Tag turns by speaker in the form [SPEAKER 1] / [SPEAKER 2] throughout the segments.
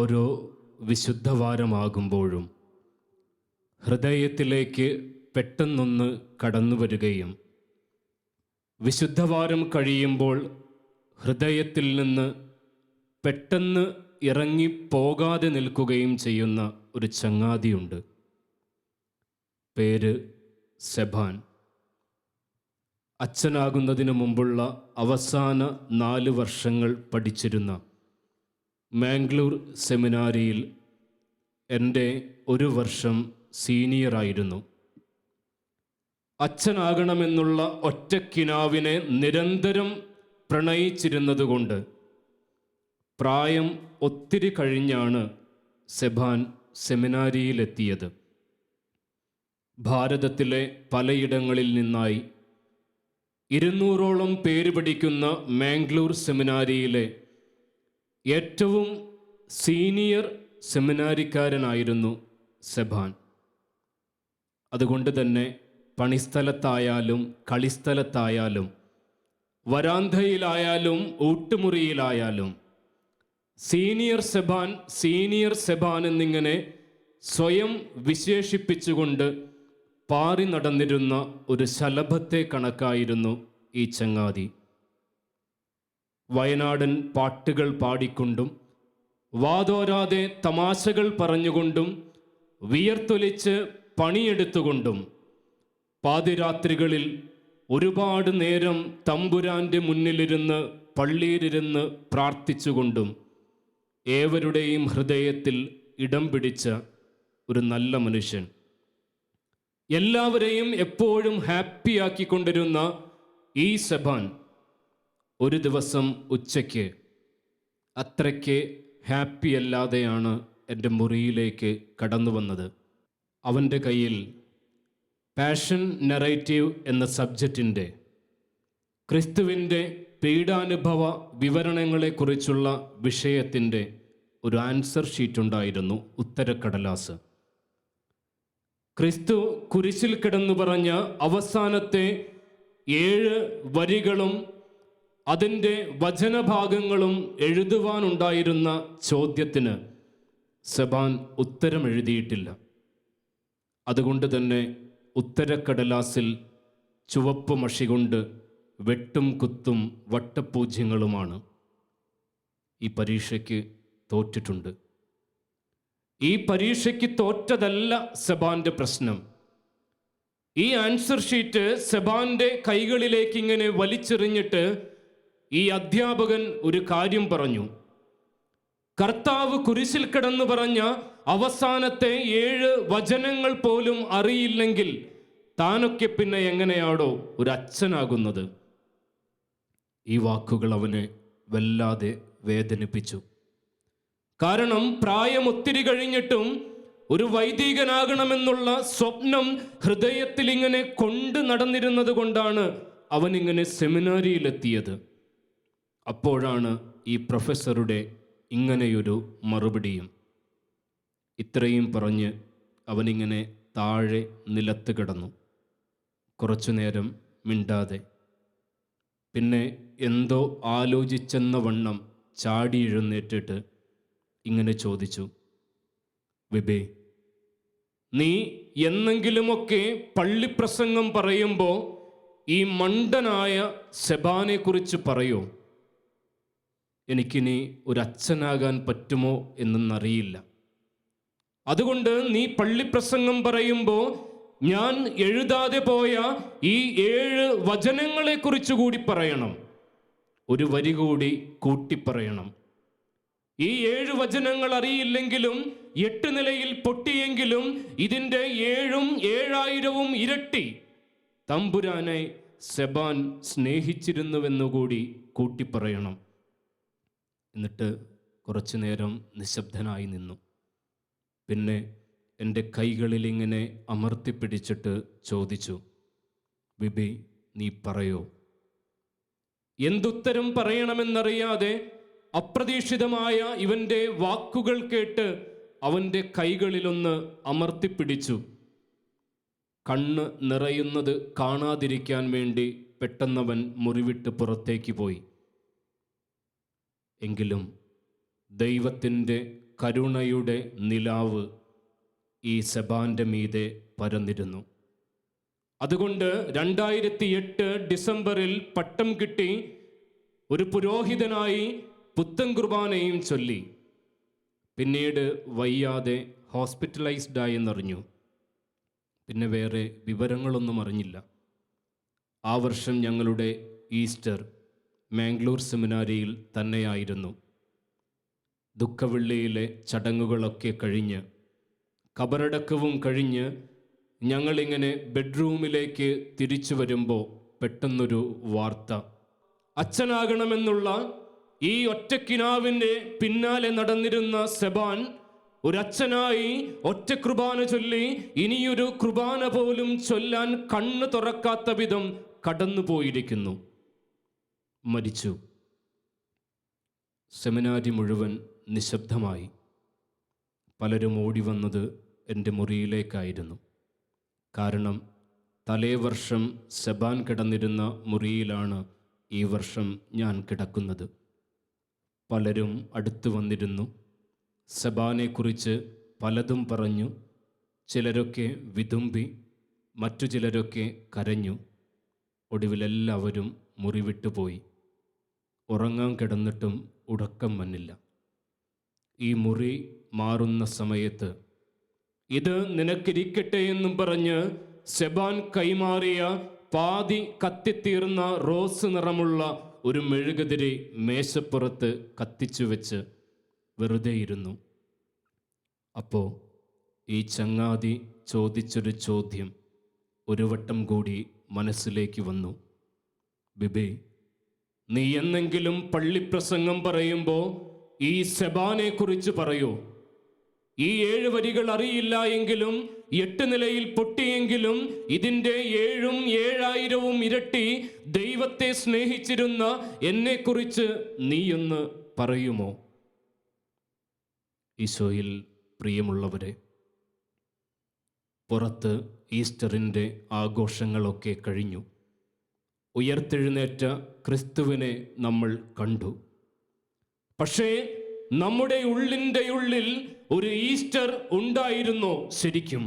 [SPEAKER 1] ഓരോ വിശുദ്ധവാരമാകുമ്പോഴും ഹൃദയത്തിലേക്ക് പെട്ടെന്നൊന്ന് കടന്നു വരികയും വിശുദ്ധവാരം കഴിയുമ്പോൾ ഹൃദയത്തിൽ നിന്ന് പെട്ടെന്ന് ഇറങ്ങിപ്പോകാതെ നിൽക്കുകയും ചെയ്യുന്ന ഒരു ചങ്ങാതിയുണ്ട്. പേര് സെബാൻ. അച്ഛനാകുന്നതിന് മുമ്പുള്ള അവസാന 4 വർഷങ്ങൾ പഠിച്ചിരുന്ന മാംഗ്ലൂർ സെമിനാരിയിൽ എൻ്റെ 1 വർഷം സീനിയറായിരുന്നു. അച്ഛനാകണമെന്നുള്ള ഒറ്റക്കിനാവിനെ നിരന്തരം പ്രണയിച്ചിരുന്നതുകൊണ്ട് പ്രായം ഒത്തിരി കഴിഞ്ഞാണ് സെബാൻ സെമിനാരിയിലെത്തിയത്. ഭാരതത്തിലെ പലയിടങ്ങളിൽ നിന്നായി 200ഓളം പേര് പഠിക്കുന്ന മാംഗ്ലൂർ സെമിനാരിയിലെ ഏറ്റവും സീനിയർ സെമിനാരിക്കാരനായിരുന്നു സെബാൻ. അതുകൊണ്ട് തന്നെ പണിസ്ഥലത്തായാലും കളിസ്ഥലത്തായാലും വരാന്തയിലായാലും ഊട്ടുമുറിയിലായാലും സീനിയർ സെബാൻ എന്നിങ്ങനെ സ്വയം വിശേഷിപ്പിച്ചുകൊണ്ട് പാറി നടന്നിരുന്ന ഒരു ശലഭത്തെ കണക്കായിരുന്നു ഈ ചങ്ങാതി. വയനാടൻ പാട്ടുകൾ പാടിക്കൊണ്ടും വാതോരാതെ തമാശകൾ പറഞ്ഞുകൊണ്ടും വിയർത്തൊലിച്ച് പണിയെടുത്തുകൊണ്ടും പാതിരാത്രികളിൽ ഒരുപാട് നേരം തമ്പുരാൻ്റെ മുന്നിലിരുന്ന് പള്ളിയിലിരുന്ന് പ്രാർത്ഥിച്ചുകൊണ്ടും ഏവരുടെയും ഹൃദയത്തിൽ ഇടം പിടിച്ച ഒരു നല്ല മനുഷ്യൻ. എല്ലാവരെയും എപ്പോഴും ഹാപ്പിയാക്കിക്കൊണ്ടിരുന്ന ഈ സെബാൻ ഒരു ദിവസം ഉച്ചയ്ക്ക് അത്രയ്ക്ക് ഹാപ്പിയല്ലാതെയാണ് എൻ്റെ മുറിയിലേക്ക് കടന്നു വന്നത്. അവൻ്റെ കയ്യിൽ പാഷൻ നറേറ്റീവ് എന്ന സബ്ജക്റ്റിൻ്റെ ക്രിസ്തുവിൻ്റെ പീഡാനുഭവ വിവരണങ്ങളെക്കുറിച്ചുള്ള വിഷയത്തിൻ്റെ ഒരു ആൻസർ ഷീറ്റുണ്ടായിരുന്നു, ഉത്തരക്കടലാസ്. ക്രിസ്തു കുരിശിൽ കിടന്നു പറഞ്ഞ അവസാനത്തെ 7 വരികളും അതിൻ്റെ വചനഭാഗങ്ങളും എഴുതുവാനുണ്ടായിരുന്ന ചോദ്യത്തിന് സെബാൻ ഉത്തരം എഴുതിയിട്ടില്ല. അതുകൊണ്ട് തന്നെ ഉത്തരക്കടലാസിൽ ചുവപ്പ് മഷി കൊണ്ട് വെട്ടും കുത്തും വട്ടപൂജ്യങ്ങളുമാണ്. ഈ പരീക്ഷയ്ക്ക് തോറ്റിട്ടുണ്ട്. ഈ പരീക്ഷയ്ക്ക് തോറ്റതല്ല സെബാന്റെ പ്രശ്നം. ഈ ആൻസർ ഷീറ്റ് സെബാന്റെ കൈകളിലേക്ക് ഇങ്ങനെ വലിച്ചെറിഞ്ഞിട്ട് ഈ അധ്യാപകൻ ഒരു കാര്യം പറഞ്ഞു. കർത്താവ് കുരിശിൽ കിടന്നു പറഞ്ഞ അവസാനത്തെ 7 വചനങ്ങൾ പോലും അറിയില്ലെങ്കിൽ താനൊക്കെ പിന്നെ എങ്ങനെയാണോ ഒരു അച്ഛനാകുന്നത്? ഈ വാക്കുകൾ അവനെ വല്ലാതെ വേദനിപ്പിച്ചു. കാരണം പ്രായം ഒത്തിരി കഴിഞ്ഞിട്ടും ഒരു വൈദികനാകണമെന്നുള്ള സ്വപ്നം ഹൃദയത്തിൽ ഇങ്ങനെ കൊണ്ട് നടന്നിരുന്നത് കൊണ്ടാണ് അവനിങ്ങനെ സെമിനാരിയിലെത്തിയത്. അപ്പോഴാണ് ഈ പ്രൊഫസറുടെ ഇങ്ങനെയൊരു മറുപടിയും. ഇത്രയും പറഞ്ഞ് അവനിങ്ങനെ താഴെ നിലത്ത് കിടന്നു, കുറച്ചു നേരം മിണ്ടാതെ. പിന്നെ എന്തോ ആലോചിച്ചെന്ന വണ്ണം ചാടി എഴുന്നേറ്റിട്ട് ഇങ്ങനെ ചോദിച്ചു, വിബേ, നീ എന്നെങ്കിലുമൊക്കെ പള്ളിപ്രസംഗം പറയുമ്പോൾ ഈ മണ്ടനായ സെബാനെ കുറിച്ച് പറയോ? എനിക്കിനി ഒരു അച്ഛനാകാൻ പറ്റുമോ എന്നറിയില്ല. അതുകൊണ്ട് നീ പള്ളിപ്രസംഗം പറയുമ്പോൾ ഞാൻ എഴുതാതെ പോയ ഈ 7 വചനങ്ങളെക്കുറിച്ച് കൂടി പറയണം. ഒരു വരി കൂടി കൂട്ടിപ്പറയണം. ഈ 7 വചനങ്ങൾ അറിയില്ലെങ്കിലും 8 നിലയിൽ പൊട്ടിയെങ്കിലും ഇതിൻ്റെ 7ഉം 7000ഉം ഇരട്ടി തമ്പുരാനെ സെബാൻ സ്നേഹിച്ചിരുന്നുവെന്നുകൂടി കൂട്ടിപ്പറയണം. എന്നിട്ട് കുറച്ചു നേരം നിശബ്ദനായി നിന്നു. പിന്നെ എൻ്റെ കൈകളിൽ ഇങ്ങനെ അമർത്തിപ്പിടിച്ചിട്ട് ചോദിച്ചു, ബിബി, നീ പറയോ? എന്തുത്തരം പറയണമെന്നറിയാതെ അപ്രതീക്ഷിതമായ ഇവൻ്റെ വാക്കുകൾ കേട്ട് അവൻ്റെ കൈകളിലൊന്ന് അമർത്തിപ്പിടിച്ചു. കണ്ണ് നിറയുന്നത് കാണാതിരിക്കാൻ വേണ്ടി പെട്ടെന്നവൻ മുറിവിട്ട് പുറത്തേക്ക് പോയി. എങ്കിലും ദൈവത്തിൻ്റെ കരുണയുടെ നിലാവ് ഈ സെബാൻ്റെ മീതെ പരന്നിരുന്നു. അതുകൊണ്ട് 2008 ഡിസംബറിൽ പട്ടം കിട്ടി ഒരു പുരോഹിതനായി പുത്തൻ കുർബാനയും ചൊല്ലി. പിന്നീട് വയ്യാതെ ഹോസ്പിറ്റലൈസ്ഡായി എന്നറിഞ്ഞു. പിന്നെ വേറെ വിവരങ്ങളൊന്നും അറിഞ്ഞില്ല. ആ വർഷം ഞങ്ങളുടെ ഈസ്റ്റർ മാംഗ്ലൂർ സെമിനാരിയിൽ തന്നെയായിരുന്നു. ദുഃഖവെള്ളിയിലെ ചടങ്ങുകളൊക്കെ കഴിഞ്ഞ് കബറടക്കവും കഴിഞ്ഞ് ഞങ്ങളിങ്ങനെ ബെഡ്റൂമിലേക്ക് തിരിച്ചു വരുമ്പോൾ പെട്ടെന്നൊരു വാർത്ത. അച്ഛനാകണമെന്നുള്ള ഈ ഒറ്റക്കിനാവിൻ്റെ പിന്നാലെ നടന്നിരുന്ന സെബാൻ ഒരച്ഛനായി ഒറ്റ കുർബാന ചൊല്ലി ഇനിയൊരു കുർബാന പോലും ചൊല്ലാൻ കണ്ണ് തുറക്കാത്ത വിധം കടന്നുപോയിരിക്കുന്നു. മരിച്ചു. സെമിനാരി മുഴുവൻ നിശബ്ദമായി. പലരും ഓടി വന്നത് എൻ്റെ മുറിയിലേക്കായിരുന്നു. കാരണം തലേവർഷം സെബാൻ കിടന്നിരുന്ന മുറിയിലാണ് ഈ വർഷം ഞാൻ കിടക്കുന്നത്. പലരും അടുത്തു വന്നിരുന്നു. സെബാനെക്കുറിച്ച് പലതും പറഞ്ഞു. ചിലരൊക്കെ വിതുമ്പി, മറ്റു ചിലരൊക്കെ കരഞ്ഞു. ഒടുവിലെല്ലാവരും മുറി വിട്ടുപോയി. ഉറങ്ങാൻ കിടന്നിട്ടും ഉറക്കം വന്നില്ല. ഈ മുറി മാറുന്ന സമയത്ത് ഇത് നിനക്കിരിക്കട്ടെ എന്നും പറഞ്ഞ് സെബാൻ കൈമാറിയ പാതി കത്തിത്തീർന്ന റോസ് നിറമുള്ള ഒരു മെഴുകുതിരി മേശപ്പുറത്ത് കത്തിച്ചു വെച്ച് വെറുതെ ഇരുന്നു. അപ്പോൾ ഈ ചങ്ങാതി ചോദിച്ചൊരു ചോദ്യം ഒരു വട്ടം കൂടി മനസ്സിലേക്ക് വന്നു. ബിബി, നീ എന്നെങ്കിലും പള്ളിപ്രസംഗം പറയുമ്പോൾ ഈ സെബാനെ കുറിച്ച് പറയൂ. ഈ 7 വരികൾ അറിയില്ല എങ്കിലും 8 നിലയിൽ പൊട്ടിയെങ്കിലും ഇതിൻ്റെ 7ഉം 7000ഉം ഇരട്ടി ദൈവത്തെ സ്നേഹിച്ചിരുന്ന എന്നെക്കുറിച്ച് നീയൊന്ന് പറയുമോ? ഈശോയിൽ പ്രിയമുള്ളവരെ, പുറത്ത് ഈസ്റ്ററിൻ്റെ ആഘോഷങ്ങളൊക്കെ കഴിഞ്ഞു. ഉയർത്തെഴുന്നേറ്റ ക്രിസ്തുവിനെ നമ്മൾ കണ്ടു. പക്ഷേ നമ്മുടെ ഉള്ളിൻ്റെ ഉള്ളിൽ ഒരു ഈസ്റ്റർ ഉണ്ടായിരുന്നോ? ശരിക്കും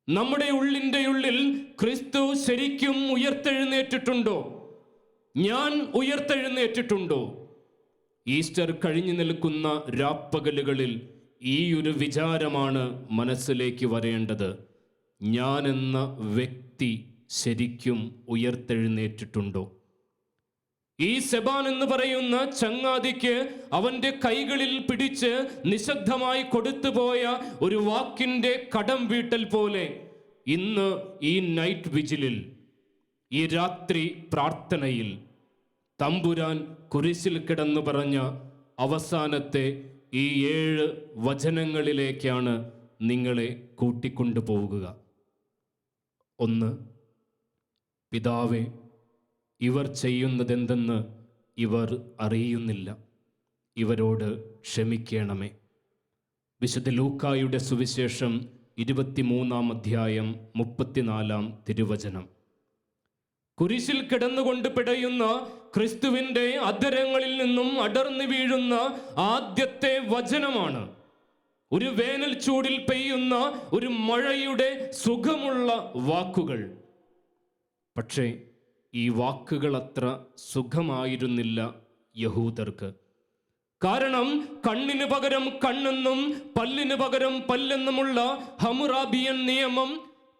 [SPEAKER 1] നമ്മുടെ ഉള്ളിൻ്റെ ഉള്ളിൽ ക്രിസ്തു ശരിക്കും ഉയർത്തെഴുന്നേറ്റിട്ടുണ്ടോ? ഞാൻ ഉയർത്തെഴുന്നേറ്റിട്ടുണ്ടോ? ഈസ്റ്റർ കഴിഞ്ഞു നിൽക്കുന്ന രാപ്പകലുകളിൽ ഈ ഒരു വിചാരമാണ് മനസ്സിലേക്ക് വരേണ്ടത്. ഞാനെന്ന വ്യക്തി ശരിക്കും ഉയർത്തെഴുന്നേറ്റിട്ടുണ്ടോ? ഈ സെബാൻ എന്ന് പറയുന്ന ചങ്ങാതിക്ക് അവൻ്റെ കൈകളിൽ പിടിച്ച് നിശബ്ദമായി കൊടുത്തുപോയ ഒരു വാക്കിൻ്റെ കടം വീട്ടൽ പോലെ ഇന്ന് ഈ നൈറ്റ് വിജിലിൽ, ഈ രാത്രി പ്രാർത്ഥനയിൽ തമ്പുരാൻ കുരിശിൽ കിടന്നു പറഞ്ഞ അവസാനത്തെ ഈ 7 വചനങ്ങളിലേക്കാണ് നിങ്ങളെ കൂട്ടിക്കൊണ്ടുപോകുക. 1, പിതാവേ, ഇവർ ചെയ്യുന്നതെന്തെന്ന് ഇവർ അറിയുന്നില്ല, ഇവരോട് ക്ഷമിക്കണമേ. വിശുദ്ധ ലൂക്കായുടെ സുവിശേഷം 23-ാം അധ്യായം 34-ാം തിരുവചനം. കുരിശിൽ കിടന്നുകൊണ്ട് പിടയുന്ന ക്രിസ്തുവിൻ്റെ അധരങ്ങളിൽ നിന്നും അടർന്നു വീഴുന്ന ആദ്യത്തെ വചനമാണ്. ഒരു വേനൽ ചൂടിൽ പെയ്യുന്ന ഒരു മഴയുടെ സുഖമുള്ള വാക്കുകൾ. പക്ഷേ ഈ വാക്കുകൾ അത്ര സുഖമായിരുന്നില്ല യഹൂദർക്ക്. കാരണം കണ്ണിന് പകരം കണ്ണെന്നും പല്ലിന് പകരം പല്ലെന്നുമുള്ള ഹമ്മുറാബിയൻ നിയമം,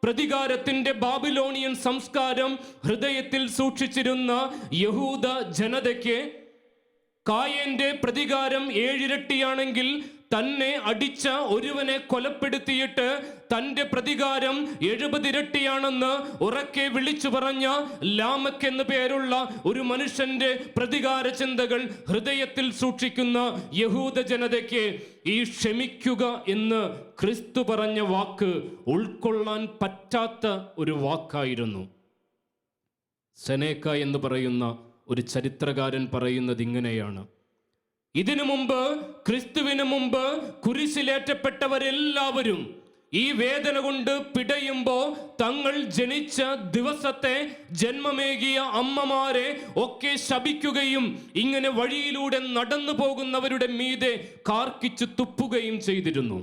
[SPEAKER 1] പ്രതികാരത്തിൻ്റെ ബാബിലോണിയൻ സംസ്കാരം ഹൃദയത്തിൽ സൂക്ഷിച്ചിരുന്ന യഹൂദ ജനതയ്ക്ക് കായന്റെ പ്രതികാരം 7 ഇരട്ടിയാണെങ്കിൽ തന്നെ അടിച്ച ഒരുവനെ കൊലപ്പെടുത്തിയിട്ട് തൻ്റെ പ്രതികാരം 70 ഇരട്ടിയാണെന്ന് ഉറക്കെ വിളിച്ചു പറഞ്ഞ ലാമക്ക് എന്ന് പേരുള്ള ഒരു മനുഷ്യന്റെ പ്രതികാര ചിന്തകൾ ഹൃദയത്തിൽ സൂക്ഷിക്കുന്ന യഹൂദ ജനതയ്ക്ക് ഈ ക്ഷമിക്കുക എന്ന് ക്രിസ്തു പറഞ്ഞ വാക്ക് ഉൾക്കൊള്ളാൻ പറ്റാത്ത ഒരു വാക്കായിരുന്നു. സെനേക്ക എന്ന് പറയുന്ന ഒരു ചരിത്രകാരൻ പറയുന്നത് ഇങ്ങനെയാണ്: ഇതിനു മുമ്പ്, ക്രിസ്തുവിന് മുമ്പ് കുരിശിലേറ്റപ്പെട്ടവരെല്ലാവരും ഈ വേദന കൊണ്ട് പിടയുമ്പോൾ തങ്ങൾ ജനിച്ച ദിവസത്തെ ജന്മമേകിയ അമ്മമാരെ ഒക്കെ ശപിക്കുകയും ഇങ്ങനെ വഴിയിലൂടെ നടന്നു പോകുന്നവരുടെ മീതെ കാർക്കിച്ചു തുപ്പുകയും ചെയ്തിരുന്നു.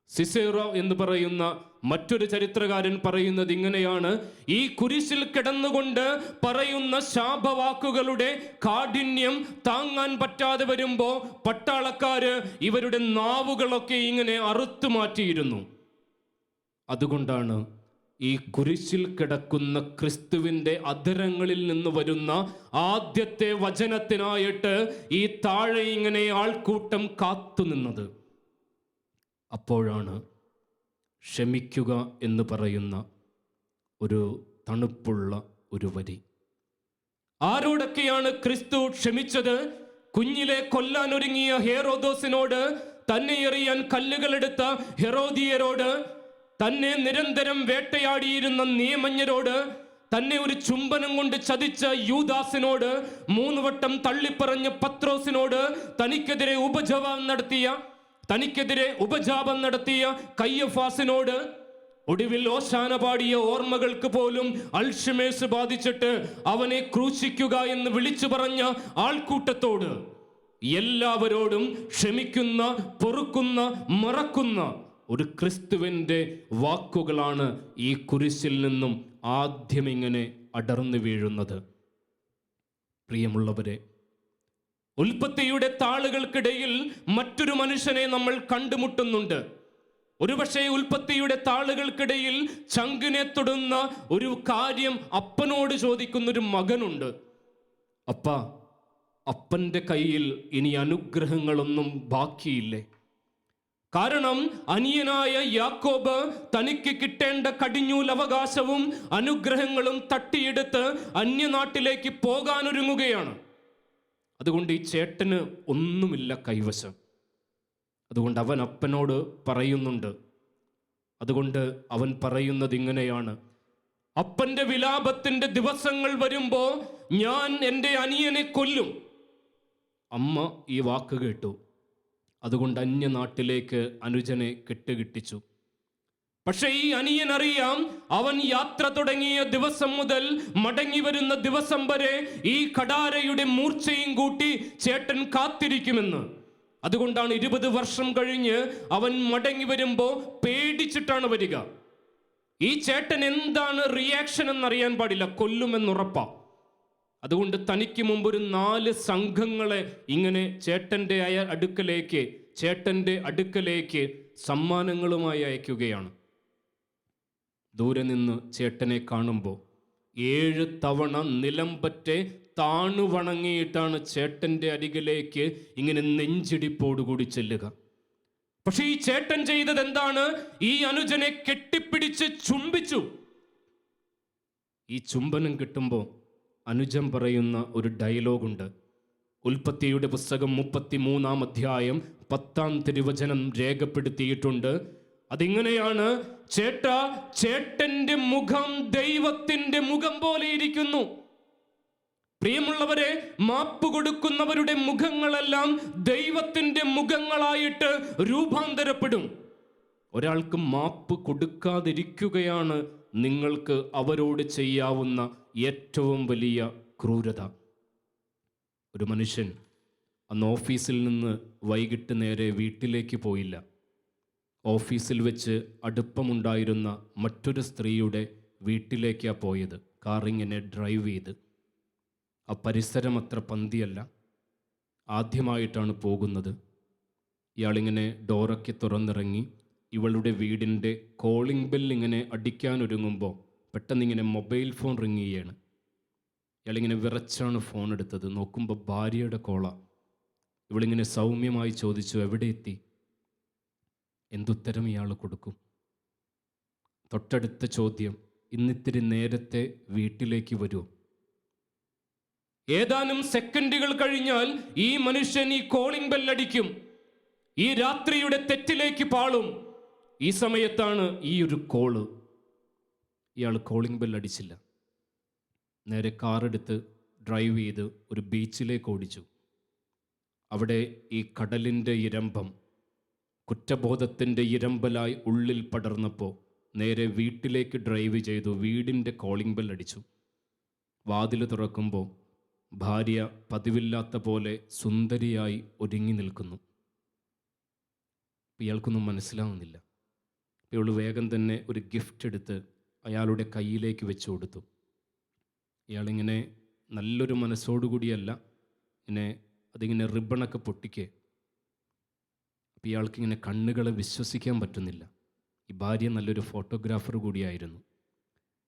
[SPEAKER 1] സിസേറോ എന്ന് പറയുന്ന മറ്റൊരു ചരിത്രകാരൻ പറയുന്നത് ഇങ്ങനെയാണ്: ഈ കുരിശിൽ കിടന്നുകൊണ്ട് പറയുന്ന ശാപവാക്കുകളുടെ കാഠിന്യം താങ്ങാൻ പറ്റാതെ വരുമ്പോൾ പട്ടാളക്കാര് ഇവരുടെ നാവുകളൊക്കെ ഇങ്ങനെ അറുത്തു മാറ്റിയിരുന്നു. അതുകൊണ്ടാണ് ഈ കുരിശിൽ കിടക്കുന്ന ക്രിസ്തുവിൻ്റെ അധരങ്ങളിൽ നിന്ന് വരുന്ന ആദ്യത്തെ വചനത്തിനായിട്ട് ഈ താഴെ ഇങ്ങനെ ആൾക്കൂട്ടം കാത്തുനിന്നത്. അപ്പോഴാണ് ക്ഷമിക്കുക എന്ന് പറയുന്ന ഒരു തണുപ്പുള്ള ഒരു വരി. ആരോടൊക്കെയാണ് ക്രിസ്തു ക്ഷമിച്ചത്? കുഞ്ഞിലെ കൊല്ലാനൊരുങ്ങിയ ഹെരോദോസിനോട്, തന്നെ എറിയാൻ കല്ലുകളെടുത്ത ഹെരോദിയരോട്, തന്നെ നിരന്തരം വേട്ടയാടിയിരുന്ന നിയമജ്ഞരോട്, തന്നെ ഒരു ചുംബനം കൊണ്ട് ചതിച്ച യൂദാസിനോട്, 3 വട്ടം തള്ളിപ്പറഞ്ഞ പത്രോസിനോട്, തനിക്കെതിരെ ഉപജാപം നടത്തിയ കയ്യഫാസിനോട്, ഒടുവിൽ ഓശാന പാടിയ ഓർമ്മകൾക്ക് പോലും അൽഷിമേഴ്സ് ബാധിച്ചിട്ട് അവനെ ക്രൂശിക്കുക എന്ന് വിളിച്ചു പറഞ്ഞ ആൾക്കൂട്ടത്തോട്, എല്ലാവരോടും ക്ഷമിക്കുന്ന, പൊറുക്കുന്ന, മറക്കുന്ന ഒരു ക്രിസ്തുവിൻ്റെ വാക്കുകളാണ് ഈ കുരിശിൽ നിന്നും ആദ്യം ഇങ്ങനെ അടർന്നു വീഴുന്നത്. പ്രിയമുള്ളവരെ, ഉൽപ്പത്തിയുടെ താളുകൾക്കിടയിൽ മറ്റൊരു മനുഷ്യനെ നമ്മൾ കണ്ടുമുട്ടുന്നുണ്ട്. ഒരുപക്ഷെ ഉൽപ്പത്തിയുടെ താളുകൾക്കിടയിൽ ചങ്കിനെ തൊടുന്ന ഒരു കാര്യം അപ്പനോട് ചോദിക്കുന്നൊരു മകനുണ്ട്. അപ്പൻ്റെ കയ്യിൽ ഇനി അനുഗ്രഹങ്ങളൊന്നും ബാക്കിയില്ലേ? കാരണം അനിയനായ യാക്കോബ് തനിക്ക് കിട്ടേണ്ട കടിഞ്ഞൂൽ അവകാശവും അനുഗ്രഹങ്ങളും തട്ടിയെടുത്ത് അന്യനാട്ടിലേക്ക് പോകാനൊരുങ്ങുകയാണ്. അതുകൊണ്ട് ഈ ചേട്ടന് ഒന്നുമില്ല കൈവശം. അതുകൊണ്ട് അവൻ അപ്പനോട് പറയുന്നുണ്ട്. അതുകൊണ്ട് അവൻ പറയുന്നത് ഇങ്ങനെയാണ്: അപ്പൻ്റെ വിലാപത്തിൻ്റെ ദിവസങ്ങൾ വരുമ്പോൾ ഞാൻ എൻ്റെ അനിയനെ കൊല്ലും. അമ്മ ഈ വാക്ക് കേട്ടു. അതുകൊണ്ട് അന്യനാട്ടിലേക്ക് അനുജനെ കെട്ടുകിട്ടിച്ചു. പക്ഷെ ഈ അനിയൻ അറിയാം, അവൻ യാത്ര തുടങ്ങിയ ദിവസം മുതൽ മടങ്ങി വരുന്ന ദിവസം വരെ ഈ കടാരയുടെ മൂർച്ചയും കൂട്ടി ചേട്ടൻ കാത്തിരിക്കുമെന്ന്. അതുകൊണ്ടാണ് 20 വർഷം കഴിഞ്ഞ് അവൻ മടങ്ങി വരുമ്പോൾ പേടിച്ചിട്ടാണ് വരിക. ഈ ചേട്ടൻ എന്താണ് റിയാക്ഷൻ എന്നറിയാൻ പാടില്ല, കൊല്ലുമെന്നുറപ്പാ. അതുകൊണ്ട് തനിക്ക് മുമ്പ് ഒരു 4 സംഘങ്ങളെ ഇങ്ങനെ ചേട്ടൻ്റെ അടുക്കലേക്ക് സമ്മാനങ്ങളുമായി അയക്കുകയാണ്. ദൂരെ നിന്ന് ചേട്ടനെ കാണുമ്പോൾ 7 തവണ നിലം പറ്റെ താണു വണങ്ങിയിട്ടാണ് ചേട്ടൻ്റെ അരികിലേക്ക് ഇങ്ങനെ നെഞ്ചിടിപ്പോടുകൂടി ചെല്ലുക. പക്ഷെ ഈ ചേട്ടൻ ചെയ്തത് എന്താണ്? ഈ അനുജനെ കെട്ടിപ്പിടിച്ച് ചുംബിച്ചു. ഈ ചുംബനം കിട്ടുമ്പോൾ അനുജൻ പറയുന്ന ഒരു ഡയലോഗുണ്ട്. ഉൽപ്പത്തിയുടെ പുസ്തകം 33-ാം അധ്യായം 10-ാം തിരുവചനം രേഖപ്പെടുത്തിയിട്ടുണ്ട്. അതിങ്ങനെയാണ്: ചേട്ടന്റെ മുഖം ദൈവത്തിന്റെ മുഖം പോലെ ഇരിക്കുന്നു. പ്രിയമുള്ളവരെ, മാപ്പ് കൊടുക്കുന്നവരുടെ മുഖങ്ങളെല്ലാം ദൈവത്തിന്റെ മുഖങ്ങളായിട്ട് രൂപാന്തരപ്പെടും. ഒരാൾക്ക് മാപ്പ് കൊടുക്കാതിരിക്കുകയാണ് നിങ്ങൾക്ക് അവരോട് ചെയ്യാവുന്ന ഏറ്റവും വലിയ ക്രൂരത. ഒരു മനുഷ്യൻ അന്ന് ഓഫീസിൽ നിന്ന് വൈകിട്ട് നേരെ വീട്ടിലേക്ക് പോയില്ല. ഓഫീസിൽ വെച്ച് അടുപ്പമുണ്ടായിരുന്ന മറ്റൊരു സ്ത്രീയുടെ വീട്ടിലേക്കാണ് പോയത്. കാറിങ്ങനെ ഡ്രൈവ് ചെയ്ത്. ആ പരിസരം അത്ര പന്തിയല്ല. ആദ്യമായിട്ടാണ് പോകുന്നത്. ഇയാളിങ്ങനെ ഡോറൊക്കെ തുറന്നിറങ്ങി ഇവളുടെ വീടിൻ്റെ കോളിംഗ് ബെൽ ഇങ്ങനെ അടിക്കാനൊരുങ്ങുമ്പോൾ പെട്ടെന്നിങ്ങനെ മൊബൈൽ ഫോൺ റിങ് ചെയ്യാണ്. ഇയാളിങ്ങനെ വിറച്ചാണ് ഫോൺ എടുത്തത്. നോക്കുമ്പോൾ ഭാര്യയുടെ കോളാ. ഇവളിങ്ങനെ സൗമ്യമായി ചോദിച്ചു, എവിടെ എത്തി? എന്തുത്തരം ഇയാൾ കൊടുക്കും? തൊട്ടടുത്ത ചോദ്യം, ഇന്നിത്തിരി നേരത്തെ വീട്ടിലേക്ക് വരുമോ? ഏതാനും സെക്കൻഡുകൾ കഴിഞ്ഞാൽ ഈ മനുഷ്യൻ ഈ കോളിംഗ് ബെല്ലടിക്കും. ഈ രാത്രിയുടെ തെറ്റിലേക്ക് പാളും. ഈ സമയത്താണ് ഈ ഒരു കോള്. ഇയാൾ കോളിംഗ് ബെല്ലടിച്ചില്ല. നേരെ കാറെടുത്ത് ഡ്രൈവ് ചെയ്ത് ഒരു ബീച്ചിലേക്ക് ഓടിച്ചു. അവിടെ ഈ കടലിൻ്റെ ഇരമ്പം, കുറ്റബോധത്തിൻ്റെ ഇരമ്പലായി ഉള്ളിൽ പടർന്നപ്പോൾ നേരെ വീട്ടിലേക്ക് ഡ്രൈവ് ചെയ്തു. വീടിൻ്റെ കോളിംഗ് ബെൽ അടിച്ചു. വാതിൽ തുറക്കുമ്പോൾ ഭാര്യ പതിവില്ലാത്ത പോലെ സുന്ദരിയായി ഒരുങ്ങി നിൽക്കുന്നു. ഇയാൾക്കൊന്നും മനസ്സിലാവുന്നില്ല. ഇയാൾ വേഗം തന്നെ ഒരു ഗിഫ്റ്റ് എടുത്ത് അയാളുടെ കയ്യിലേക്ക് വെച്ചു കൊടുത്തു. ഇയാളിങ്ങനെ നല്ലൊരു മനസ്സോടുകൂടിയല്ല, ഇങ്ങനെ അതിങ്ങനെ റിബണൊക്കെ പൊട്ടിക്കേ. അപ്പോൾ ഇയാൾക്കിങ്ങനെ കണ്ണുകളെ വിശ്വസിക്കാൻ പറ്റുന്നില്ല. ഈ ഭാര്യ നല്ലൊരു ഫോട്ടോഗ്രാഫർ കൂടിയായിരുന്നു.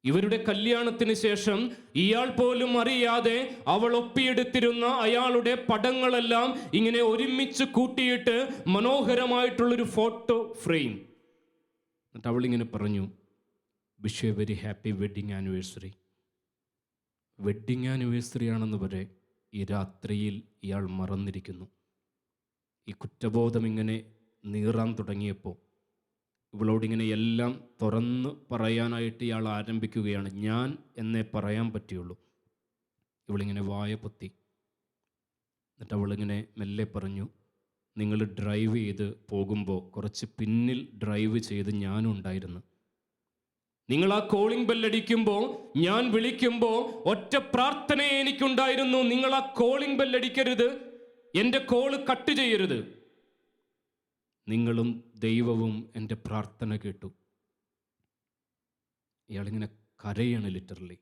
[SPEAKER 1] ഇവരുടെ കല്യാണത്തിന് ശേഷം ഇയാൾ പോലും അറിയാതെ അവൾ ഒപ്പിയെടുത്തിരുന്ന അയാളുടെ പടങ്ങളെല്ലാം ഇങ്ങനെ ഒരുമിച്ച് കൂട്ടിയിട്ട് മനോഹരമായിട്ടുള്ളൊരു ഫോട്ടോ ഫ്രെയിം. എന്നിട്ട് അവളിങ്ങനെ പറഞ്ഞു, wish A very happy wedding anniversary. Wedding anniversary ആണെന്ന് വരെ ഈ രാത്രിയിൽ ഇയാൾ മറന്നിരിക്കുന്നു. ഈ കുറ്റബോധം ഇങ്ങനെ നീറാൻ തുടങ്ങിയപ്പോൾ ഇവളോടിങ്ങനെ എല്ലാം തുറന്ന് പറയാനായിട്ട് ഇയാൾ ആരംഭിക്കുകയാണ്. ഞാൻ എന്നേ പറയാൻ പറ്റുള്ളൂ. ഇവളിങ്ങനെ വായ പൊത്തി. എന്നിട്ട് അവളിങ്ങനെ മെല്ലെ പറഞ്ഞു, നിങ്ങൾ ഡ്രൈവ് ചെയ്ത് പോകുമ്പോൾ കുറച്ച് പിന്നിൽ ഡ്രൈവ് ചെയ്ത് ഞാനും ഉണ്ടായിരുന്നു. നിങ്ങൾ ആ കോളിംഗ് ബെല്ലടിക്കുമ്പോൾ, ഞാൻ വിളിക്കുമ്പോൾ ഒറ്റ പ്രാർത്ഥനയെ എനിക്കുണ്ടായിരുന്നു. നിങ്ങൾ ആ കോളിംഗ് ബെല്ലടിക്കരുത്, എൻ്റെ കോള് കട്ട് ചെയ്യരുത്. നിങ്ങളും ദൈവവും എൻ്റെ പ്രാർത്ഥന കേട്ടു. ഇയാളിങ്ങനെ കരയാണ് ലിറ്ററലി.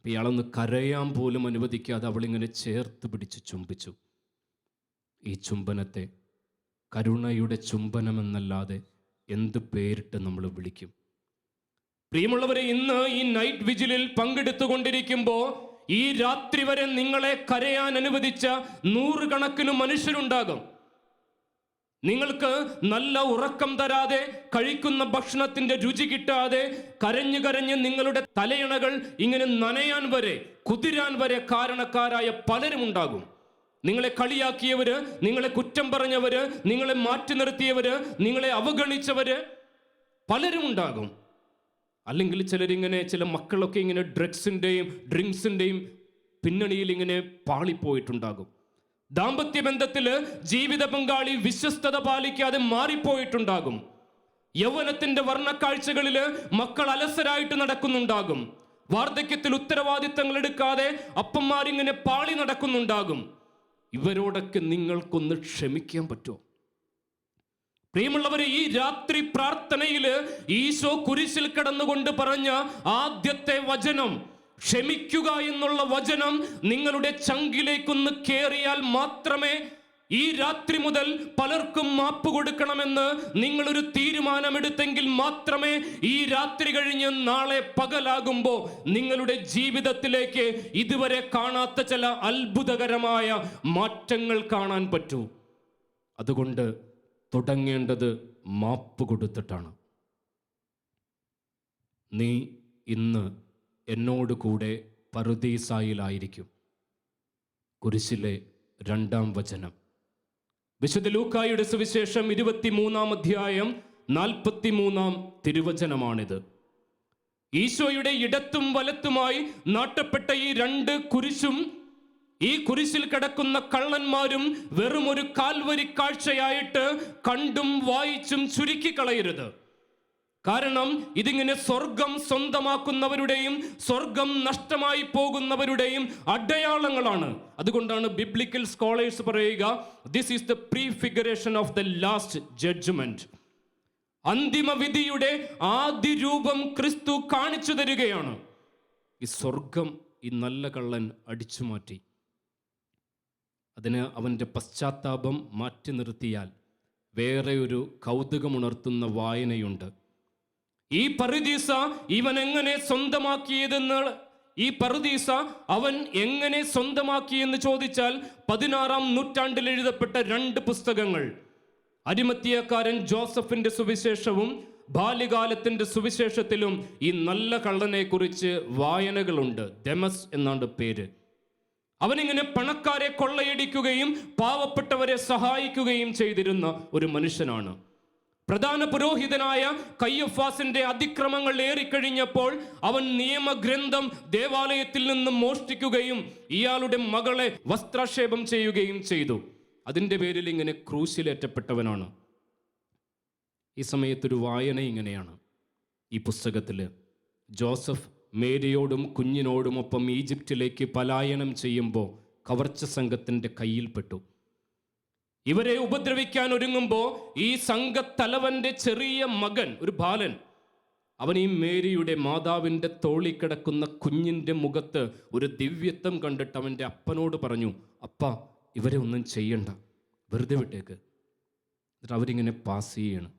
[SPEAKER 1] ഇയാളൊന്ന് കരയാൻ പോലും അനുവദിക്കാതെ അവളിങ്ങനെ ചേർത്ത് പിടിച്ച് ചുംബിച്ചു. ഈ ചുംബനത്തെ കരുണയുടെ ചുംബനമെന്നല്ലാതെ എന്ത് പേരിട്ട് നമ്മൾ വിളിക്കും? പ്രിയമുള്ളവരെ, ഇന്ന് ഈ നൈറ്റ് വിജിലിൽ പങ്കെടുത്തുകൊണ്ടിരിക്കുമ്പോൾ ഈ രാത്രി വരെ നിങ്ങളെ കരയാൻ അനുവദിച്ച നൂറുകണക്കിന് മനുഷ്യരുണ്ടാകും. നിങ്ങൾക്ക് നല്ല ഉറക്കം തരാതെ, കഴിക്കുന്ന ഭക്ഷണത്തിന്റെ രുചി കിട്ടാതെ, കരഞ്ഞു കരഞ്ഞ് നിങ്ങളുടെ തലയിണകൾ ഇങ്ങനെ നനയാൻ വരെ, കുതിരാൻ വരെ കാരണക്കാരായ പലരും ഉണ്ടാകും. നിങ്ങളെ കളിയാക്കിയവര്, നിങ്ങളെ കുറ്റം പറഞ്ഞവര്, നിങ്ങളെ മാറ്റി നിർത്തിയവര്, നിങ്ങളെ അവഗണിച്ചവര് പലരും ഉണ്ടാകും. അല്ലെങ്കിൽ ചിലരിങ്ങനെ, ചില മക്കളൊക്കെ ഇങ്ങനെ ഡ്രിങ്ക്സിൻ്റെയും പിന്നണിയിൽ ഇങ്ങനെ പാളിപ്പോയിട്ടുണ്ടാകും. ദാമ്പത്യ ബന്ധത്തിൽ ജീവിത പങ്കാളി വിശ്വസ്തത പാലിക്കാതെ മാറിപ്പോയിട്ടുണ്ടാകും. യൗവനത്തിന്റെ വർണ്ണക്കാഴ്ചകളിൽ മക്കൾ അലസരായിട്ട് നടക്കുന്നുണ്ടാകും. വാർദ്ധക്യത്തിൽ ഉത്തരവാദിത്തങ്ങൾ എടുക്കാതെ അപ്പന്മാരിങ്ങനെ പാളി നടക്കുന്നുണ്ടാകും. ഇവരോടൊക്കെ നിങ്ങൾക്കൊന്ന് ക്ഷമിക്കാൻ പറ്റുമോ? പ്രിയമുള്ളവരെ, ഈ രാത്രി പ്രാർത്ഥനയില് ഈശോ കുരിശിൽ കിടന്നുകൊണ്ട് പറഞ്ഞ ആദ്യത്തെ വചനം, ക്ഷമിക്കുക എന്നുള്ള വചനം നിങ്ങളുടെ ചങ്കിലേക്കൊന്ന് കേറിയാൽ മാത്രമേ ഈ രാത്രി മുതൽ പലർക്കും മാപ്പ് കൊടുക്കണമെന്ന് നിങ്ങളൊരു തീരുമാനമെടുത്തെങ്കിൽ മാത്രമേ ഈ രാത്രി കഴിഞ്ഞ് നാളെ പകലാകുമ്പോൾ നിങ്ങളുടെ ജീവിതത്തിലേക്ക് ഇതുവരെ കാണാത്ത ചില അത്ഭുതകരമായ മാറ്റങ്ങൾ കാണാൻ പറ്റൂ. അതുകൊണ്ട് തുടങ്ങേണ്ടത് മാപ്പ് കൊടുത്തിട്ടാണ്. നീ ഇന്ന് എന്നോട് കൂടെ പറുദീസായിലായിരിക്കും. കുരിശിലെ 2-ാം വചനം, വിശുദ്ധ ലൂക്കായുടെ സുവിശേഷം 23-ാം അധ്യായം 43-ാം തിരുവചനമാണിത്. ഈശോയുടെ ഇടത്തും വലത്തുമായി നാട്ടപ്പെട്ട ഈ 2 കുരിശും ഈ കുരിശിൽ കിടക്കുന്ന കള്ളന്മാരും വെറും ഒരു കാൽവരി കാഴ്ചയായിട്ട് കണ്ടും വായിച്ചും ചുരുക്കിക്കളയരുത്. കാരണം ഇതിങ്ങനെ സ്വർഗം സ്വന്തമാക്കുന്നവരുടെയും സ്വർഗം നഷ്ടമായി പോകുന്നവരുടെയും അടയാളങ്ങളാണ്. അതുകൊണ്ടാണ് ബിബ്ലിക്കൽ സ്കോളേഴ്സ് പറയുക, this is the prefiguration of the last judgement. അന്തിമ വിധിയുടെ ആദ്യ രൂപം ക്രിസ്തു കാണിച്ചു തരികയാണ്. ഈ സ്വർഗം ഈ നല്ല കള്ളൻ അടിച്ചു മാറ്റി. അതിന് അവൻ്റെ പശ്ചാത്താപം മാറ്റി നിർത്തിയാൽ വേറെ ഒരു കൗതുകമുണർത്തുന്ന വായനയുണ്ട്. ഈ പറുദീസ ഇവൻ എങ്ങനെ സ്വന്തമാക്കിയതെന്ന്, ഈ പറുദീസ അവൻ എങ്ങനെ സ്വന്തമാക്കിയെന്ന് ചോദിച്ചാൽ 16-ാം നൂറ്റാണ്ടിൽ എഴുതപ്പെട്ട 2 പുസ്തകങ്ങൾ, അരിമത്തിയക്കാരൻ ജോസഫിന്റെ സുവിശേഷവും ബാല്യകാലത്തിന്റെ സുവിശേഷത്തിലും ഈ നല്ല കള്ളനെ കുറിച്ച് വായനകളുണ്ട്. ദെമസ് എന്നാണ് പേര്. അവനിങ്ങനെ പണക്കാരെ കൊള്ളയടിക്കുകയും പാവപ്പെട്ടവരെ സഹായിക്കുകയും ചെയ്തിരുന്ന ഒരു മനുഷ്യനാണ്. പ്രധാന പുരോഹിതനായ കയ്യഫാസിന്റെ അതിക്രമങ്ങൾ ഏറിക്കഴിഞ്ഞപ്പോൾ അവൻ നിയമഗ്രന്ഥം ദേവാലയത്തിൽ നിന്നും മോഷ്ടിക്കുകയും ഇയാളുടെ മകളെ വസ്ത്രാക്ഷേപം ചെയ്യുകയും ചെയ്തു. അതിൻ്റെ പേരിൽ ഇങ്ങനെ ക്രൂശിലേറ്റപ്പെട്ടവനാണ്. ഈ സമയത്തൊരു വായന ഇങ്ങനെയാണ്. ഈ പുസ്തകത്തിൽ ജോസഫ് മേരിയോടും കുഞ്ഞിനോടുമൊപ്പം ഈജിപ്തിലേക്ക് പലായനം ചെയ്യുമ്പോൾ കവർച്ച സംഘത്തിൻ്റെ കയ്യിൽപ്പെട്ടു. ഇവരെ ഉപദ്രവിക്കാൻ ഒരുങ്ങുമ്പോൾ ഈ സംഘത്തലവൻ്റെ ചെറിയ മകൻ, ഒരു ബാലൻ, അവൻ ഈ മേരിയുടെ മാതാവിൻ്റെ തോളിൽ കിടക്കുന്ന കുഞ്ഞിൻ്റെ മുഖത്ത് ഒരു ദിവ്യത്വം കണ്ടിട്ട് അവൻ്റെ അപ്പനോട് പറഞ്ഞു, അപ്പ ഇവരെ ഒന്നും ചെയ്യണ്ട, വെറുതെ വിട്ടേക്ക്. എന്നിട്ട് അവരിങ്ങനെ പാസ് ചെയ്യണം.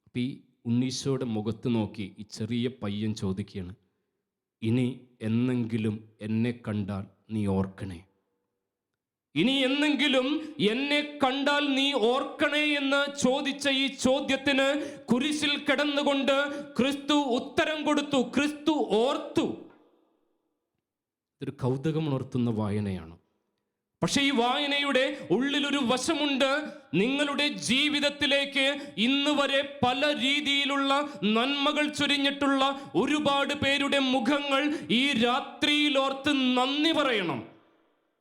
[SPEAKER 1] അപ്പം ഈ ഉണ്ണീശോയുടെ മുഖത്ത് നോക്കി ഈ ചെറിയ പയ്യൻ ചോദിക്കുകയാണ്, ഇനി എന്നെങ്കിലും എന്നെ കണ്ടാൽ നീ ഓർക്കണേ, ഇനി എന്നെങ്കിലും എന്നെ കണ്ടാൽ നീ ഓർക്കണേ എന്ന് ചോദിച്ച ഈ ചോദ്യത്തിന് കുരിശിൽ കിടന്നുകൊണ്ട് ക്രിസ്തു ഉത്തരം കൊടുത്തു. ക്രിസ്തു ഓർത്തു. ഇതൊരു കൗതുകമുണർത്തുന്ന വായനയാണ്. പക്ഷെ ഈ വായനയുടെ ഉള്ളിലൊരു വശമുണ്ട്. നിങ്ങളുടെ ജീവിതത്തിലേക്ക് ഇന്ന് വരെ പല രീതിയിലുള്ള നന്മകൾ ചൊരിഞ്ഞിട്ടുള്ള ഒരുപാട് പേരുടെ മുഖങ്ങൾ ഈ രാത്രിയിൽ ഓർത്ത് നന്ദി പറയണം.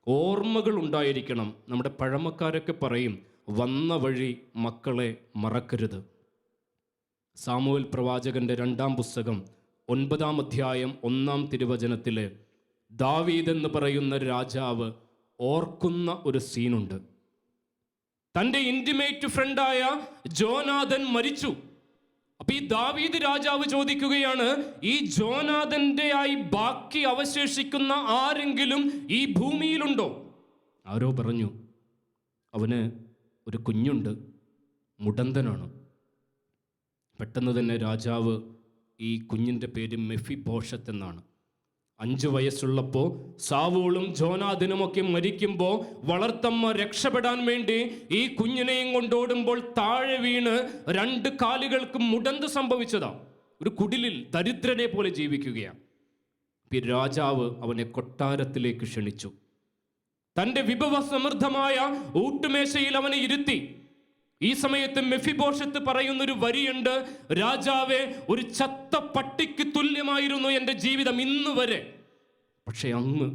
[SPEAKER 1] ഓർമ്മകൾ ഉണ്ടായിരിക്കണം. നമ്മുടെ പഴമക്കാരൊക്കെ പറയും, വന്ന വഴി മക്കളെ മറക്കരുത്. സാമുവേൽ പ്രവാചകന്റെ 2-ാം പുസ്തകം 9-ാം അധ്യായം 1-ാം തിരുവചനത്തിൽ ദാവീദ് എന്ന് പറയുന്ന രാജാവ് ഓർക്കുന്ന ഒരു സീനുണ്ട്. തൻ്റെ ഇൻറ്റിമേറ്റ് ഫ്രണ്ടായ ജോനാഥൻ മരിച്ചു. അപ്പൊ ഈ ദാവീദ് രാജാവ് ചോദിക്കുകയാണ്, ഈ ജോനാഥന്റെ ആയി ബാക്കി അവശേഷിക്കുന്ന ആരെങ്കിലും ഈ ഭൂമിയിലുണ്ടോ? ആരോ പറഞ്ഞു, അവന് ഒരു കുഞ്ഞുണ്ട്, മുടന്തനാണ്. പെട്ടെന്ന് തന്നെ രാജാവ് ഈ കുഞ്ഞിൻ്റെ പേര് മെഫിബോഷത്ത് എന്നാണ്. 5 വയസ്സുള്ളപ്പോൾ സാവൂളും ജോനാഥനുമൊക്കെ മരിക്കുമ്പോൾ വളർത്തമ്മ രക്ഷപ്പെടാൻ വേണ്ടി ഈ കുഞ്ഞിനെയും കൊണ്ടോടുമ്പോൾ താഴെ വീണ് 2 കാലുകൾക്ക് മുടന്ത് സംഭവിച്ചതാ. ഒരു കുടിലിൽ ദരിദ്രനെ പോലെ ജീവിക്കുകയാണ്. രാജാവ് അവനെ കൊട്ടാരത്തിലേക്ക് ക്ഷണിച്ചു. തൻ്റെ വിഭവസമൃദ്ധമായ ഊട്ടുമേശയിൽ അവനെ ഇരുത്തി. ഈ സമയത്ത് മെഫിബോഷത്ത് പറയുന്നൊരു വരിയുണ്ട്, രാജാവേ, ഒരു ചത്ത പട്ടിക്ക് തുല്യമായിരുന്നു എൻ്റെ ജീവിതം ഇന്ന് വരെ, പക്ഷെ അങ്ങ്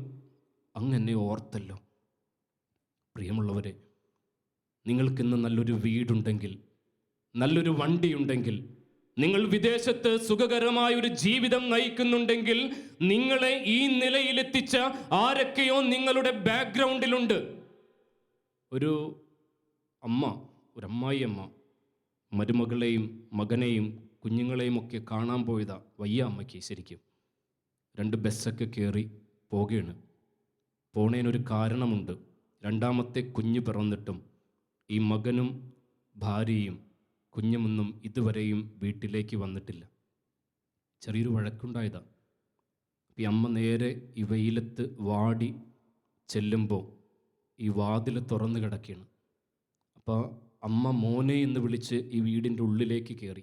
[SPEAKER 1] എന്നെ ഓർത്തല്ലോ. പ്രിയമുള്ളവരെ, നിങ്ങൾക്കിന്ന് നല്ലൊരു വീടുണ്ടെങ്കിൽ, നല്ലൊരു വണ്ടിയുണ്ടെങ്കിൽ, നിങ്ങൾ വിദേശത്ത് സുഖകരമായൊരു ജീവിതം നയിക്കുന്നുണ്ടെങ്കിൽ, നിങ്ങളെ ഈ നിലയിലെത്തിച്ച ആരൊക്കെയോ നിങ്ങളുടെ ബാക്ക്ഗ്രൗണ്ടിലുണ്ട്. ഒരു അമ്മായിയമ്മ മരുമകളെയും മകനെയും കുഞ്ഞുങ്ങളെയും ഒക്കെ കാണാൻ പോയതാ. വയ്യ അമ്മയ്ക്ക് ശരിക്കും. 2 ബസ്സൊക്കെ കയറി പോകുകയാണ്. പോണേനൊരു കാരണമുണ്ട്. 2-ാമത്തെ കുഞ്ഞ് പിറന്നിട്ടും ഈ മകനും ഭാര്യയും കുഞ്ഞുമൊന്നും ഇതുവരെയും വീട്ടിലേക്ക് വന്നിട്ടില്ല. ചെറിയൊരു വഴക്കുണ്ടായതാ. ഈ അമ്മ നേരെ ഈ വെയിലത്ത് വാടി ചെല്ലുമ്പോൾ ഈ വാതിൽ തുറന്നു കിടക്കുകയാണ്. അപ്പോൾ അമ്മ മോനെ എന്ന് വിളിച്ച് ഈ വീടിൻ്റെ ഉള്ളിലേക്ക് കയറി.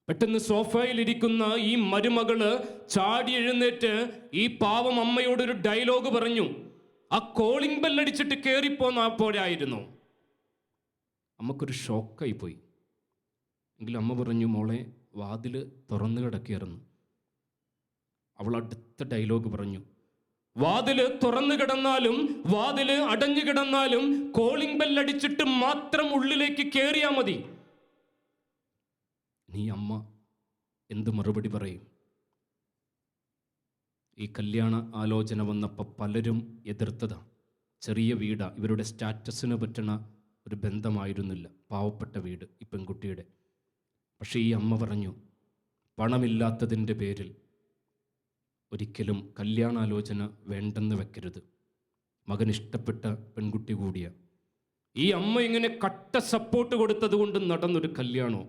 [SPEAKER 1] പെട്ടെന്ന് സോഫയിലിരിക്കുന്ന ഈ മരുമകള് ചാടി എഴുന്നേറ്റ് ഈ പാവം അമ്മയോടൊരു ഡയലോഗ് പറഞ്ഞു. ആ കോളിംഗ് ബെല്ലടിച്ചിട്ട് കയറിപ്പോന്ന പോരായിരുന്നു. അമ്മക്കൊരു ഷോക്കായി പോയി. എങ്കിലും അമ്മ പറഞ്ഞു, മോളെ, വാതില് തുറന്നു കിടക്കുകയായിരുന്നു. അവൾ അടുത്ത ഡയലോഗ് പറഞ്ഞു, വാതില് തുറന്നു കിടന്നാലും വാതില് അടഞ്ഞു കിടന്നാലും കോളിംഗ് ബെല്ലടിച്ചിട്ട് മാത്രം ഉള്ളിലേക്ക് കയറിയാൽ മതി. നീ അമ്മ എന്ത് മറുപടി പറയും? ഈ കല്യാണ ആലോചന വന്നപ്പോൾ പലരും എതിർത്തതാ. ചെറിയ വീടാ, ഇവരുടെ സ്റ്റാറ്റസിന് പറ്റണ ഒരു ബന്ധമായിരുന്നില്ല, പാവപ്പെട്ട വീട് ഈ പെൺകുട്ടിയുടെ. പക്ഷേ ഈ അമ്മ പറഞ്ഞു, പണമില്ലാത്തതിൻ്റെ പേരിൽ ഒരിക്കലും കല്യാണാലോചന വേണ്ടെന്ന് വെക്കരുത്. മകൻ ഇഷ്ടപ്പെട്ട പെൺകുട്ടി കൂടിയ ഈ അമ്മ ഇങ്ങനെ കട്ട സപ്പോർട്ട് കൊടുത്തത് കൊണ്ട് നടന്നൊരു കല്യാണോ.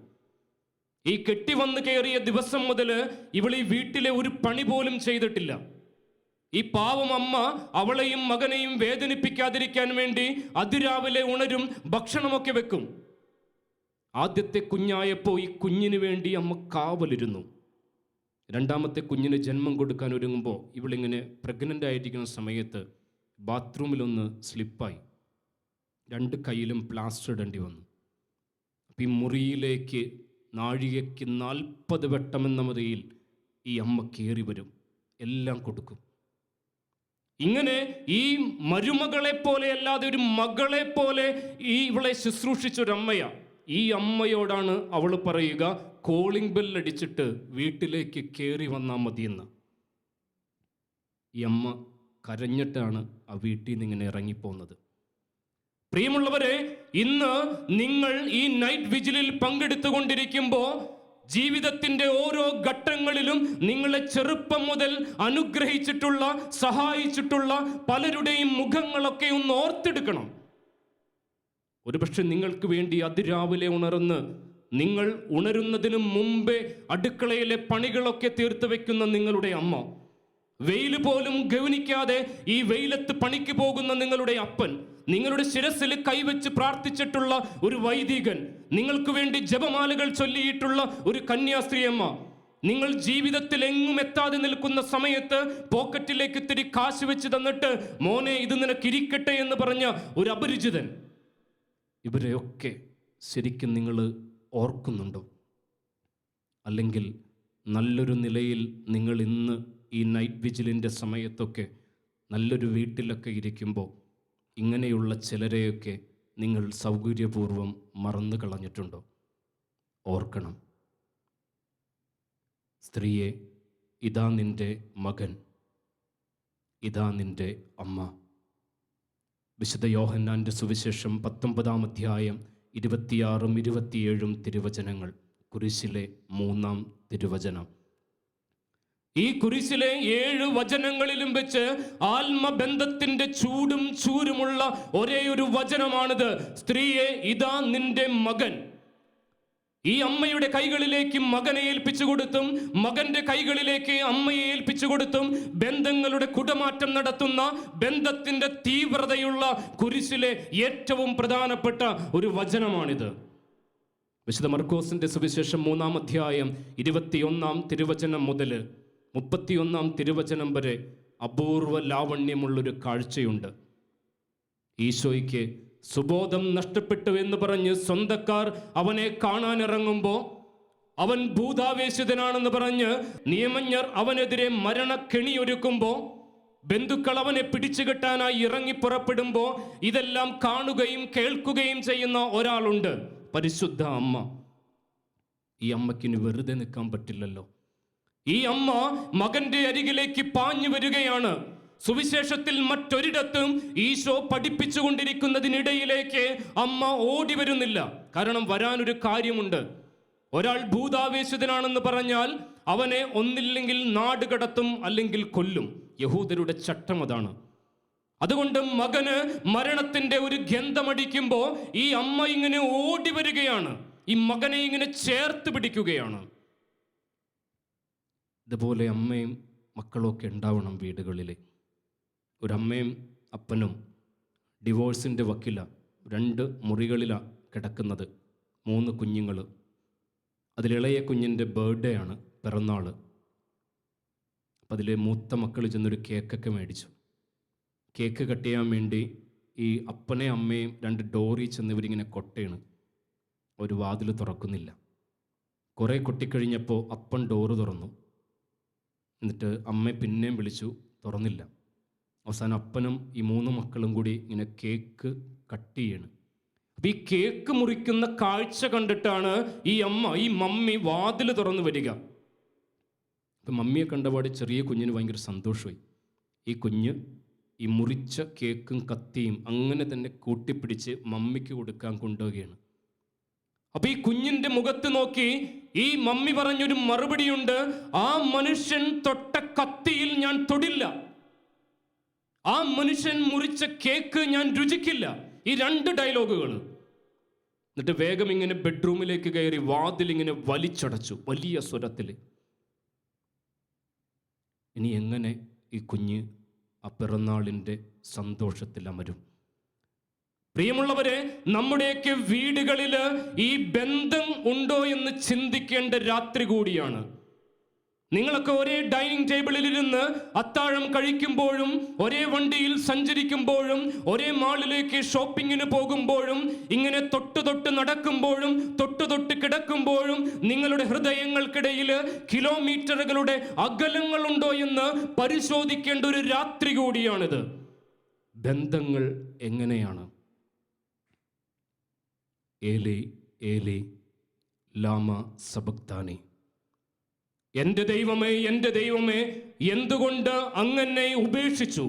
[SPEAKER 1] ഈ കെട്ടി വന്ന് കയറിയ ദിവസം മുതൽ ഇവൾ ഈ വീട്ടിലെ ഒരു പണി പോലും ചെയ്തിട്ടില്ല. ഈ പാവം അമ്മ അവളെയും മകനെയും വേദനിപ്പിക്കാതിരിക്കാൻ വേണ്ടി അതിരാവിലെ ഉണരും, ഭക്ഷണമൊക്കെ വെക്കും. ആദ്യത്തെ കുഞ്ഞായപ്പോൾ ഈ കുഞ്ഞിന് വേണ്ടി അമ്മ കാവലിരുന്നു. 2-ാമത്തെ കുഞ്ഞിന് ജന്മം കൊടുക്കാൻ ഒരുങ്ങുമ്പോൾ ഇവളിങ്ങനെ പ്രഗ്നൻ്റ് ആയിരിക്കുന്ന സമയത്ത് ബാത്റൂമിലൊന്ന് സ്ലിപ്പായി 2 കൈയിലും പ്ലാസ്റ്റർ ഇടേണ്ടി വന്നു. അപ്പം ഈ മുറിയിലേക്ക് നാഴികയ്ക്ക് 40 വട്ടമെന്ന മതിയിൽ ഈ അമ്മ കയറി വരും, എല്ലാം കൊടുക്കും. ഇങ്ങനെ ഈ മരുമകളെ പോലെ അല്ലാതെ ഒരു മകളെ പോലെ ഇവളെ ശുശ്രൂഷിച്ചൊരമ്മയാണ്. ഈ അമ്മയോടാണ് അവൾ പറയുക, കോളിംഗ് ബെല്ലടിച്ചിട്ട് വീട്ടിലേക്ക് കയറി വന്നാൽ മതിയെന്ന്. ഈ അമ്മ കരഞ്ഞിട്ടാണ് ആ വീട്ടിൽ നിന്ന് ഇങ്ങനെ ഇറങ്ങിപ്പോകുന്നത്. പ്രിയമുള്ളവരെ, ഇന്ന് നിങ്ങൾ ഈ നൈറ്റ് വിജിലിൽ പങ്കെടുത്തുകൊണ്ടിരിക്കുമ്പോൾ ജീവിതത്തിൻ്റെ ഓരോ ഘട്ടങ്ങളിലും നിങ്ങളെ ചെറുപ്പം മുതൽ അനുഗ്രഹിച്ചിട്ടുള്ള, സഹായിച്ചിട്ടുള്ള പലരുടെയും മുഖങ്ങളൊക്കെ ഒന്ന് ഓർത്തെടുക്കണം. ഒരുപക്ഷെ നിങ്ങൾക്ക് വേണ്ടി അതിരാവിലെ ഉണർന്ന് നിങ്ങൾ ഉണരുന്നതിന് മുമ്പേ അടുക്കളയിലെ പണികളൊക്കെ തീർത്ത് വെക്കുന്ന നിങ്ങളുടെ അമ്മ, വെയിൽ പോലും ഗൗനിക്കാതെ ഈ വെയിലത്ത് പണിക്ക് പോകുന്ന നിങ്ങളുടെ അപ്പൻ, നിങ്ങളുടെ ശിരസിൽ കൈവച്ച് പ്രാർത്ഥിച്ചിട്ടുള്ള ഒരു വൈദികൻ, നിങ്ങൾക്ക് വേണ്ടി ജപമാലകൾ ചൊല്ലിയിട്ടുള്ള ഒരു കന്യാസ്ത്രീയമ്മ, നിങ്ങൾ ജീവിതത്തിൽ എങ്ങും എത്താതെ നിൽക്കുന്ന സമയത്ത് പോക്കറ്റിലേക്ക് ഇത്തിരി കാശ് വെച്ച് തന്നിട്ട് മോനെ ഇത് നിനക്കിരിക്കട്ടെ എന്ന് പറഞ്ഞ ഒരു അപരിചിതൻ, ഇവരെയൊക്കെ ശരിക്കും നിങ്ങൾ ഓർക്കുന്നുണ്ടോ? അല്ലെങ്കിൽ നല്ലൊരു നിലയിൽ നിങ്ങൾ ഇന്ന് ഈ നൈറ്റ് വിജിലിൻ്റെ സമയത്തൊക്കെ നല്ലൊരു വീട്ടിലൊക്കെ ഇരിക്കുമ്പോൾ ഇങ്ങനെയുള്ള ചിലരെയൊക്കെ നിങ്ങൾ സൗകര്യപൂർവ്വം മറന്നു കളഞ്ഞിട്ടുണ്ടോ? ഓർക്കണം, സ്ത്രീയെ, ഇതാ നിൻ്റെ മകൻ, ഇതാ നിൻ്റെ അമ്മ. വിശുദ്ധ യോഹന്നാൻ്റെ സുവിശേഷം 19-ാം അധ്യായം 26-ഉം 27-ഉം തിരുവചനങ്ങൾ, കുരിശിലെ 3-ാം തിരുവചനം. ഈ കുരിശിലെ 7 വചനങ്ങളിലും വെച്ച് ആത്മബന്ധത്തിന്റെ ചൂടും ചൂരുമുള്ള ഒരേ ഒരു വചനമാണിത്. സ്ത്രീയെ, ഇതാ നിന്റെ മകൻ. ഈ അമ്മയുടെ കൈകളിലേക്ക് മകനെ ഏൽപ്പിച്ചു കൊടുത്തും മകന്റെ കൈകളിലേക്ക് അമ്മയെ ഏൽപ്പിച്ചു കൊടുത്തും ബന്ധങ്ങളുടെ കുടമാറ്റം നടത്തുന്ന, ബന്ധത്തിന്റെ തീവ്രതയുള്ള കുരിശിലെ ഏറ്റവും പ്രധാനപ്പെട്ട ഒരു വചനമാണിത്. വിശുദ്ധ മർക്കോസിന്റെ സുവിശേഷം 3-ാം അധ്യായം 21-ാം തിരുവചനം മുതൽ 31-ാം തിരുവചനം വരെ അപൂർവ ലാവണ്യമുള്ളൊരു കാഴ്ചയുണ്ട്. ഈശോയ്ക്ക് സുബോധം നഷ്ടപ്പെട്ടു എന്ന് പറഞ്ഞ് സ്വന്തക്കാർ അവനെ കാണാനിറങ്ങുമ്പോൾ, അവൻ ഭൂതാവേശിതനാണെന്ന് പറഞ്ഞ് നിയമജ്ഞർ അവനെതിരെ മരണക്കെണിയൊരുക്കുമ്പോൾ, ബന്ധുക്കൾ അവനെ പിടിച്ചു കെട്ടാനായി ഇറങ്ങി പുറപ്പെടുമ്പോൾ ഇതെല്ലാം കാണുകയും കേൾക്കുകയും ചെയ്യുന്ന ഒരാളുണ്ട്, പരിശുദ്ധ അമ്മ. ഈ അമ്മയ്ക്കിന് വെറുതെ നിൽക്കാൻ പറ്റില്ലല്ലോ. ഈ അമ്മ മകന്റെ അരികിലേക്ക് പാഞ്ഞു വരികയാണ്. സുവിശേഷത്തിൽ മറ്റൊരിടത്തും ഈശോ പഠിപ്പിച്ചുകൊണ്ടിരിക്കുന്നതിനിടയിലേക്ക് അമ്മ ഓടി വരുന്നില്ല. കാരണം വരാനൊരു കാര്യമുണ്ട്. ഒരാൾ ഭൂതാവേശിതനാണെന്ന് പറഞ്ഞാൽ അവനെ ഒന്നില്ലെങ്കിൽ നാട് കടത്തും, അല്ലെങ്കിൽ കൊല്ലും. യഹൂദരുടെ ചട്ടം അതാണ്. അതുകൊണ്ട് മകന് മരണത്തിന്റെ ഒരു ഗന്ധമടിക്കുമ്പോൾ ഈ അമ്മ ഇങ്ങനെ ഓടി വരികയാണ്, ഈ മകനെ ഇങ്ങനെ ചേർത്ത് പിടിക്കുകയാണ്. ഇതുപോലെ അമ്മയും മക്കളൊക്കെ ഉണ്ടാവണം വീടുകളിൽ. ഒരമ്മയും അപ്പനും ഡിവോഴ്സിൻ്റെ വക്കിലാണ്, 2 മുറികളിലാണ് കിടക്കുന്നത്, 3 കുഞ്ഞുങ്ങൾ. അതിലിളയ കുഞ്ഞിൻ്റെ ബർത്ത്ഡേ ആണ്, പിറന്നാൾ. അപ്പം അതിലെ മൂത്ത മക്കൾ ചെന്നൊരു കേക്കൊക്കെ മേടിച്ചു. കേക്ക് കട്ട് ചെയ്യാൻ വേണ്ടി ഈ അപ്പനെയും അമ്മയും 2 ഡോറിൽ ചെന്ന് ഇവരിങ്ങനെ കൊട്ടയാണ്. ഒരു വാതിൽ തുറക്കുന്നില്ല. കുറേ കൊട്ടിക്കഴിഞ്ഞപ്പോൾ അപ്പൻ ഡോറ് തുറന്നു. എന്നിട്ട് അമ്മയെ പിന്നെയും വിളിച്ചു, തുറന്നില്ല. അവസാനം അപ്പനും ഈ 3 മക്കളും കൂടി ഇങ്ങനെ കേക്ക് കട്ട് ചെയ്യണ്. അപ്പം ഈ കേക്ക് മുറിക്കുന്ന കാഴ്ച കണ്ടിട്ടാണ് ഈ മമ്മി വാതിൽ തുറന്നു വരിക. അപ്പം മമ്മിയെ കണ്ടപാട് ചെറിയ കുഞ്ഞിന് ഭയങ്കര സന്തോഷമായി. ഈ കുഞ്ഞ് ഈ മുറിച്ച കേക്കും കത്തിയും അങ്ങനെ തന്നെ കൂട്ടിപ്പിടിച്ച് മമ്മിക്ക് കൊടുക്കാൻ കൊണ്ടുപോവുകയാണ്. അപ്പൊ ഈ കുഞ്ഞിന്റെ മുഖത്ത് നോക്കി ഈ മമ്മി പറഞ്ഞൊരു മറുപടിയുണ്ട്, ആ മനുഷ്യൻ തൊട്ട കത്തിയിൽ ഞാൻ തൊടില്ല, ആ മനുഷ്യൻ മുറിച്ച കേക്ക് ഞാൻ രുചിക്കില്ല. ഈ 2 ഡയലോഗുകൾ. എന്നിട്ട് വേഗം ഇങ്ങനെ ബെഡ്റൂമിലേക്ക് കയറി വാതിൽ ഇങ്ങനെ വലിച്ചടച്ചു വലിയ സ്വരത്തിൽ. ഇനി എങ്ങനെ ഈ കുഞ്ഞ് ആ പിറന്നാളിൻ്റെ സന്തോഷത്തിൽ അമരും? പ്രിയമുള്ളവരെ, നമ്മുടെയൊക്കെ വീടുകളിൽ ഈ ബന്ധം ഉണ്ടോ എന്ന് ചിന്തിക്കേണ്ട രാത്രി കൂടിയാണ്. നിങ്ങളൊക്കെ ഒരേ ഡൈനിങ് ടേബിളിലിരുന്ന് അത്താഴം കഴിക്കുമ്പോഴും, ഒരേ വണ്ടിയിൽ സഞ്ചരിക്കുമ്പോഴും, ഒരേ മാളിലേക്ക് ഷോപ്പിങ്ങിന് പോകുമ്പോഴും, ഇങ്ങനെ തൊട്ട് നടക്കുമ്പോഴും തൊട്ട് കിടക്കുമ്പോഴും നിങ്ങളുടെ ഹൃദയങ്ങൾക്കിടയിൽ കിലോമീറ്ററുകളുടെ അകലങ്ങളുണ്ടോ എന്ന് പരിശോധിക്കേണ്ട ഒരു രാത്രി കൂടിയാണിത്. ബന്ധങ്ങൾ എങ്ങനെയാണ്? ഏലി ഏലി ലാമ സബക്താനി. എൻ്റെ ദൈവമേ, എൻ്റെ ദൈവമേ, എന്തുകൊണ്ട് അങ്ങനെ ഉപേക്ഷിച്ചു?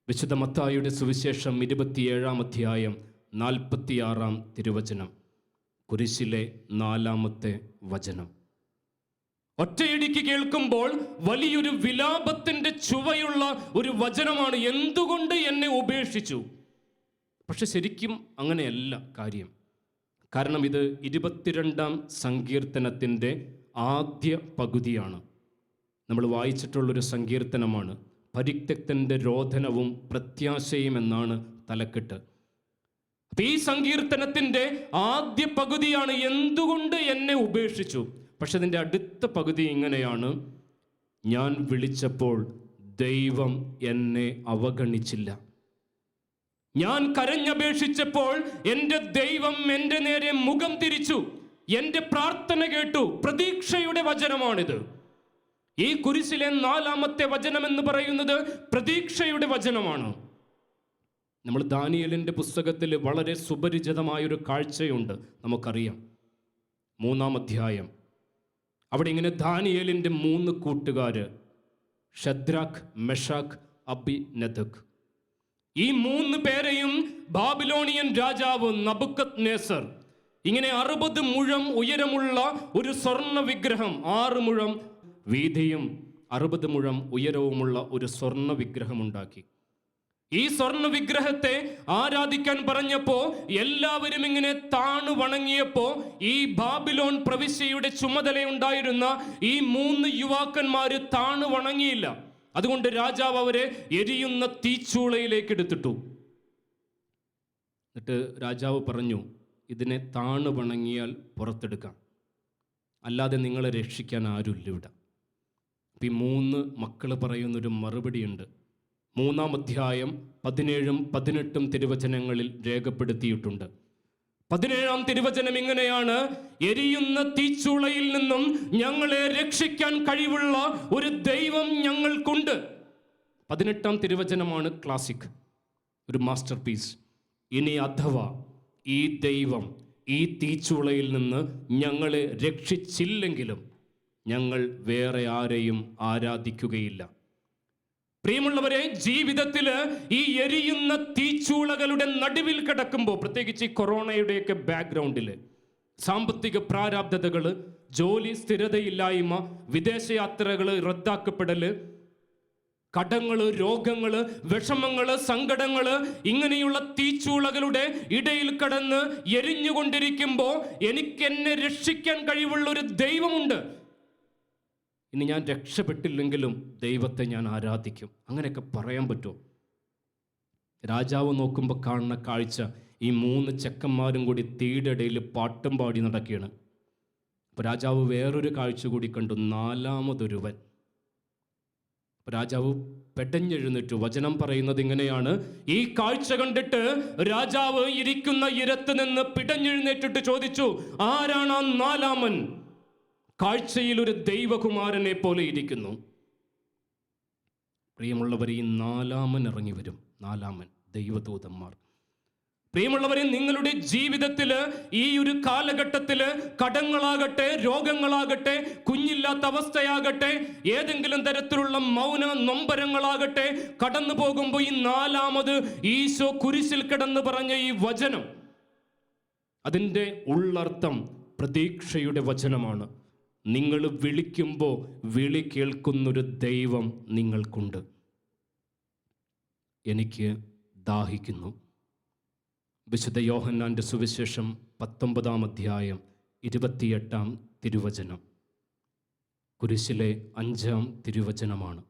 [SPEAKER 1] വിശുദ്ധ മത്തായിയുടെ സുവിശേഷം 27-ാം അധ്യായം 46-ാം തിരുവചനം, കുരിശിലെ 4-ാമത്തെ വചനം. ഒറ്റയടിക്ക് കേൾക്കുമ്പോൾ വലിയൊരു വിലാപത്തിൻ്റെ ചുവയുള്ള ഒരു വചനമാണ്. എന്തുകൊണ്ട് എന്നെ ഉപേക്ഷിച്ചു? പക്ഷെ ശരിക്കും അങ്ങനെയല്ല കാര്യം. കാരണം ഇത് 22-ാം സങ്കീർത്തനത്തിൻ്റെ ആദ്യ പകുതിയാണ്. നമ്മൾ വായിച്ചിട്ടുള്ളൊരു സങ്കീർത്തനമാണ്. പരിത്യക്തൻ്റെ രോദനവും പ്രത്യാശയും എന്നാണ് തലക്കെട്ട്. ഈ സങ്കീർത്തനത്തിൻ്റെ ആദ്യ പകുതിയാണ് എന്തുകൊണ്ട് എന്നെ ഉപേക്ഷിച്ചു. പക്ഷെ അതിൻ്റെ അടുത്ത പകുതി ഇങ്ങനെയാണ്: ഞാൻ വിളിച്ചപ്പോൾ ദൈവം എന്നെ അവഗണിച്ചില്ല. ഞാൻ കരഞ്ഞപേക്ഷിച്ചപ്പോൾ എൻ്റെ ദൈവം എൻ്റെ നേരെ മുഖം തിരിച്ചു, എൻ്റെ പ്രാർത്ഥന കേട്ടു. പ്രതീക്ഷയുടെ വചനമാണിത്. ഈ കുരിശിലെ 4-ാമത്തെ വചനം എന്ന് പറയുന്നത് പ്രതീക്ഷയുടെ വചനമാണ്. നമ്മൾ ദാനിയേലിൻ്റെ പുസ്തകത്തിൽ വളരെ സുപരിചിതമായൊരു കാഴ്ചയുണ്ട്, നമുക്കറിയാം. 3-ാം അധ്യായം. അവിടെ ഇങ്ങനെ ദാനിയേലിൻ്റെ 3 കൂട്ടുകാര്, ഷദ്രാഖ്, മെഷാഖ്, അബിനദക്, ഈ 3 പേരെയും ബാബിലോണിയൻ രാജാവ് നബുക്കദ്നേസർ ഇങ്ങനെ 60 മുഴം ഉയരമുള്ള ഒരു സ്വർണ്ണ വിഗ്രഹം, 6 മുഴം വീതിയും 60 മുഴം ഉയരവുമുള്ള ഒരു സ്വർണ്ണ വിഗ്രഹം ഉണ്ടാക്കി. ഈ സ്വർണ്ണ വിഗ്രഹത്തെ ആരാധിക്കാൻ പറഞ്ഞപ്പോ എല്ലാവരും ഇങ്ങനെ താണു വണങ്ങിയപ്പോ ഈ ബാബിലോൺ പ്രവിശ്യയുടെ ചുമതലയുണ്ടായിരുന്ന ഈ 3 യുവാക്കന്മാര് താണു വണങ്ങിയില്ല. അതുകൊണ്ട് രാജാവ് അവരെ എരിയുന്ന തീച്ചൂളയിലേക്ക് എടുത്തിട്ടു. എന്നിട്ട് രാജാവ് പറഞ്ഞു, ഇതിനെ താണു വണങ്ങിയാൽ പുറത്തെടുക്കാം, അല്ലാതെ നിങ്ങളെ രക്ഷിക്കാൻ ആരുമില്ല ഇവിടെ. ഈ 3 മക്കൾ പറയുന്നൊരു മറുപടിയുണ്ട്. 3-ാം അധ്യായം 17-ഉം 18-ഉം തിരുവചനങ്ങളിൽ രേഖപ്പെടുത്തിയിട്ടുണ്ട്. 17-ാം തിരുവചനം ഇങ്ങനെയാണ്: എരിയുന്ന തീച്ചൂളയിൽ നിന്നും ഞങ്ങളെ രക്ഷിക്കാൻ കഴിവുള്ള ഒരു ദൈവം ഞങ്ങൾക്കുണ്ട്. 18-ാം തിരുവചനമാണ് ക്ലാസിക്, ഒരു മാസ്റ്റർ പീസ്. ഇനി അഥവാ ഈ ദൈവം ഈ തീച്ചൂളയിൽ നിന്ന് ഞങ്ങളെ രക്ഷിച്ചില്ലെങ്കിലും ഞങ്ങൾ വേറെ ആരെയും ആരാധിക്കുകയില്ല. പ്രിയമുള്ളവരെ, ജീവിതത്തിൽ ഈ എരിയുന്ന തീച്ചൂളകളുടെ നടുവിൽ കിടക്കുമ്പോൾ, പ്രത്യേകിച്ച് ഈ കൊറോണയുടെയൊക്കെ ബാക്ക്ഗ്രൗണ്ടിൽ, സാമ്പത്തിക പ്രാരാബ്ധതകൾ, ജോലി സ്ഥിരതയില്ലായ്മ, വിദേശയാത്രകൾ റദ്ദാക്കപ്പെടൽ, കടങ്ങൾ, രോഗങ്ങൾ, വിഷമങ്ങൾ, സങ്കടങ്ങൾ, ഇങ്ങനെയുള്ള തീച്ചൂളകളുടെ ഇടയിൽ കടന്ന് എരിഞ്ഞുകൊണ്ടിരിക്കുമ്പോൾ എനിക്കെന്നെ രക്ഷിക്കാൻ കഴിവുള്ള ഒരു ദൈവമുണ്ട്. ഇനി ഞാൻ രക്ഷപ്പെട്ടില്ലെങ്കിലും ദൈവത്തെ ഞാൻ ആരാധിക്കും. അങ്ങനെയൊക്കെ പറയാൻ പറ്റുമോ? രാജാവ് നോക്കുമ്പോൾ കാണുന്ന കാഴ്ച, ഈ 3 ചെക്കന്മാരും കൂടി തീയുടെ ഇടയിൽ പാട്ടും പാടി നടക്കുകയാണ്. അപ്പോൾ രാജാവ് വേറൊരു കാഴ്ച കൂടി കണ്ടു, 4-മതൊരുവൻ. രാജാവ് പെട്ടെന്നെഴുന്നേറ്റു. വചനം പറയുന്നത് ഇങ്ങനെയാണ്: ഈ കാഴ്ച കണ്ടിട്ട് രാജാവ് ഇരിക്കുന്ന ഇരത്ത് നിന്ന് പിടഞ്ഞെഴുന്നേറ്റിട്ട് ചോദിച്ചു, ആരാണ് ആ 4-മൻ? കാഴ്ചയിൽ ഒരു ദൈവകുമാരനെ പോലെ ഇരിക്കുന്നു. പ്രിയമുള്ളവരെ, ഈ 4-മൻ ഇറങ്ങി വരും. 4-മൻ ദൈവദൂതന്മാർ. പ്രിയമുള്ളവരെ, നിങ്ങളുടെ ജീവിതത്തിൽ ഈ ഒരു കാലഘട്ടത്തിൽ കടങ്ങളാകട്ടെ, രോഗങ്ങളാകട്ടെ, കുഞ്ഞില്ലാത്ത അവസ്ഥയാകട്ടെ, ഏതെങ്കിലും തരത്തിലുള്ള മൗന നൊമ്പരങ്ങളാകട്ടെ, കടന്നു പോകുമ്പോൾ ഈ 4-മത് ഈശോ കുരിശിൽ കിടന്ന് പറഞ്ഞ ഈ വചനം, അതിൻ്റെ ഉള്ളർത്ഥം പ്രതീക്ഷയുടെ വചനമാണ്. നിങ്ങൾ വിളിക്കുമ്പോൾ വിളി കേൾക്കുന്നൊരു ദൈവം നിങ്ങൾക്കുണ്ട്. എനിക്ക് ദാഹിക്കുന്നു. വിശുദ്ധ യോഹന്നാൻ്റെ സുവിശേഷം 19-ാം അധ്യായം 28-ാം തിരുവചനം, കുരിശിലെ 5-ാം തിരുവചനമാണ്.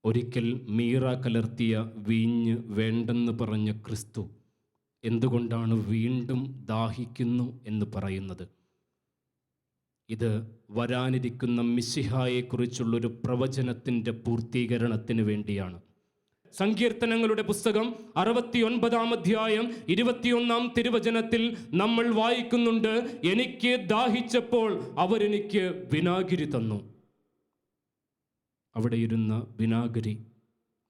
[SPEAKER 1] ഒരിക്കൽ മീറ കലർത്തിയ വീഞ്ഞ് വേണ്ടെന്ന് പറഞ്ഞ ക്രിസ്തു എന്തുകൊണ്ടാണ് വീണ്ടും ദാഹിക്കുന്നു എന്ന് പറയുന്നത്? ഇത് വരാനിരിക്കുന്ന മിശിഹായെക്കുറിച്ചുള്ളൊരു പ്രവചനത്തിൻ്റെ പൂർത്തീകരണത്തിന് വേണ്ടിയാണ്. സങ്കീർത്തനങ്ങളുടെ പുസ്തകം 69-ാം അധ്യായം 21-ാം തിരുവചനത്തിൽ നമ്മൾ വായിക്കുന്നുണ്ട്, എനിക്ക് ദാഹിച്ചപ്പോൾ അവരെനിക്ക് വിനാഗിരി തന്നു. അവിടെ ഇരുന്ന വിനാഗിരി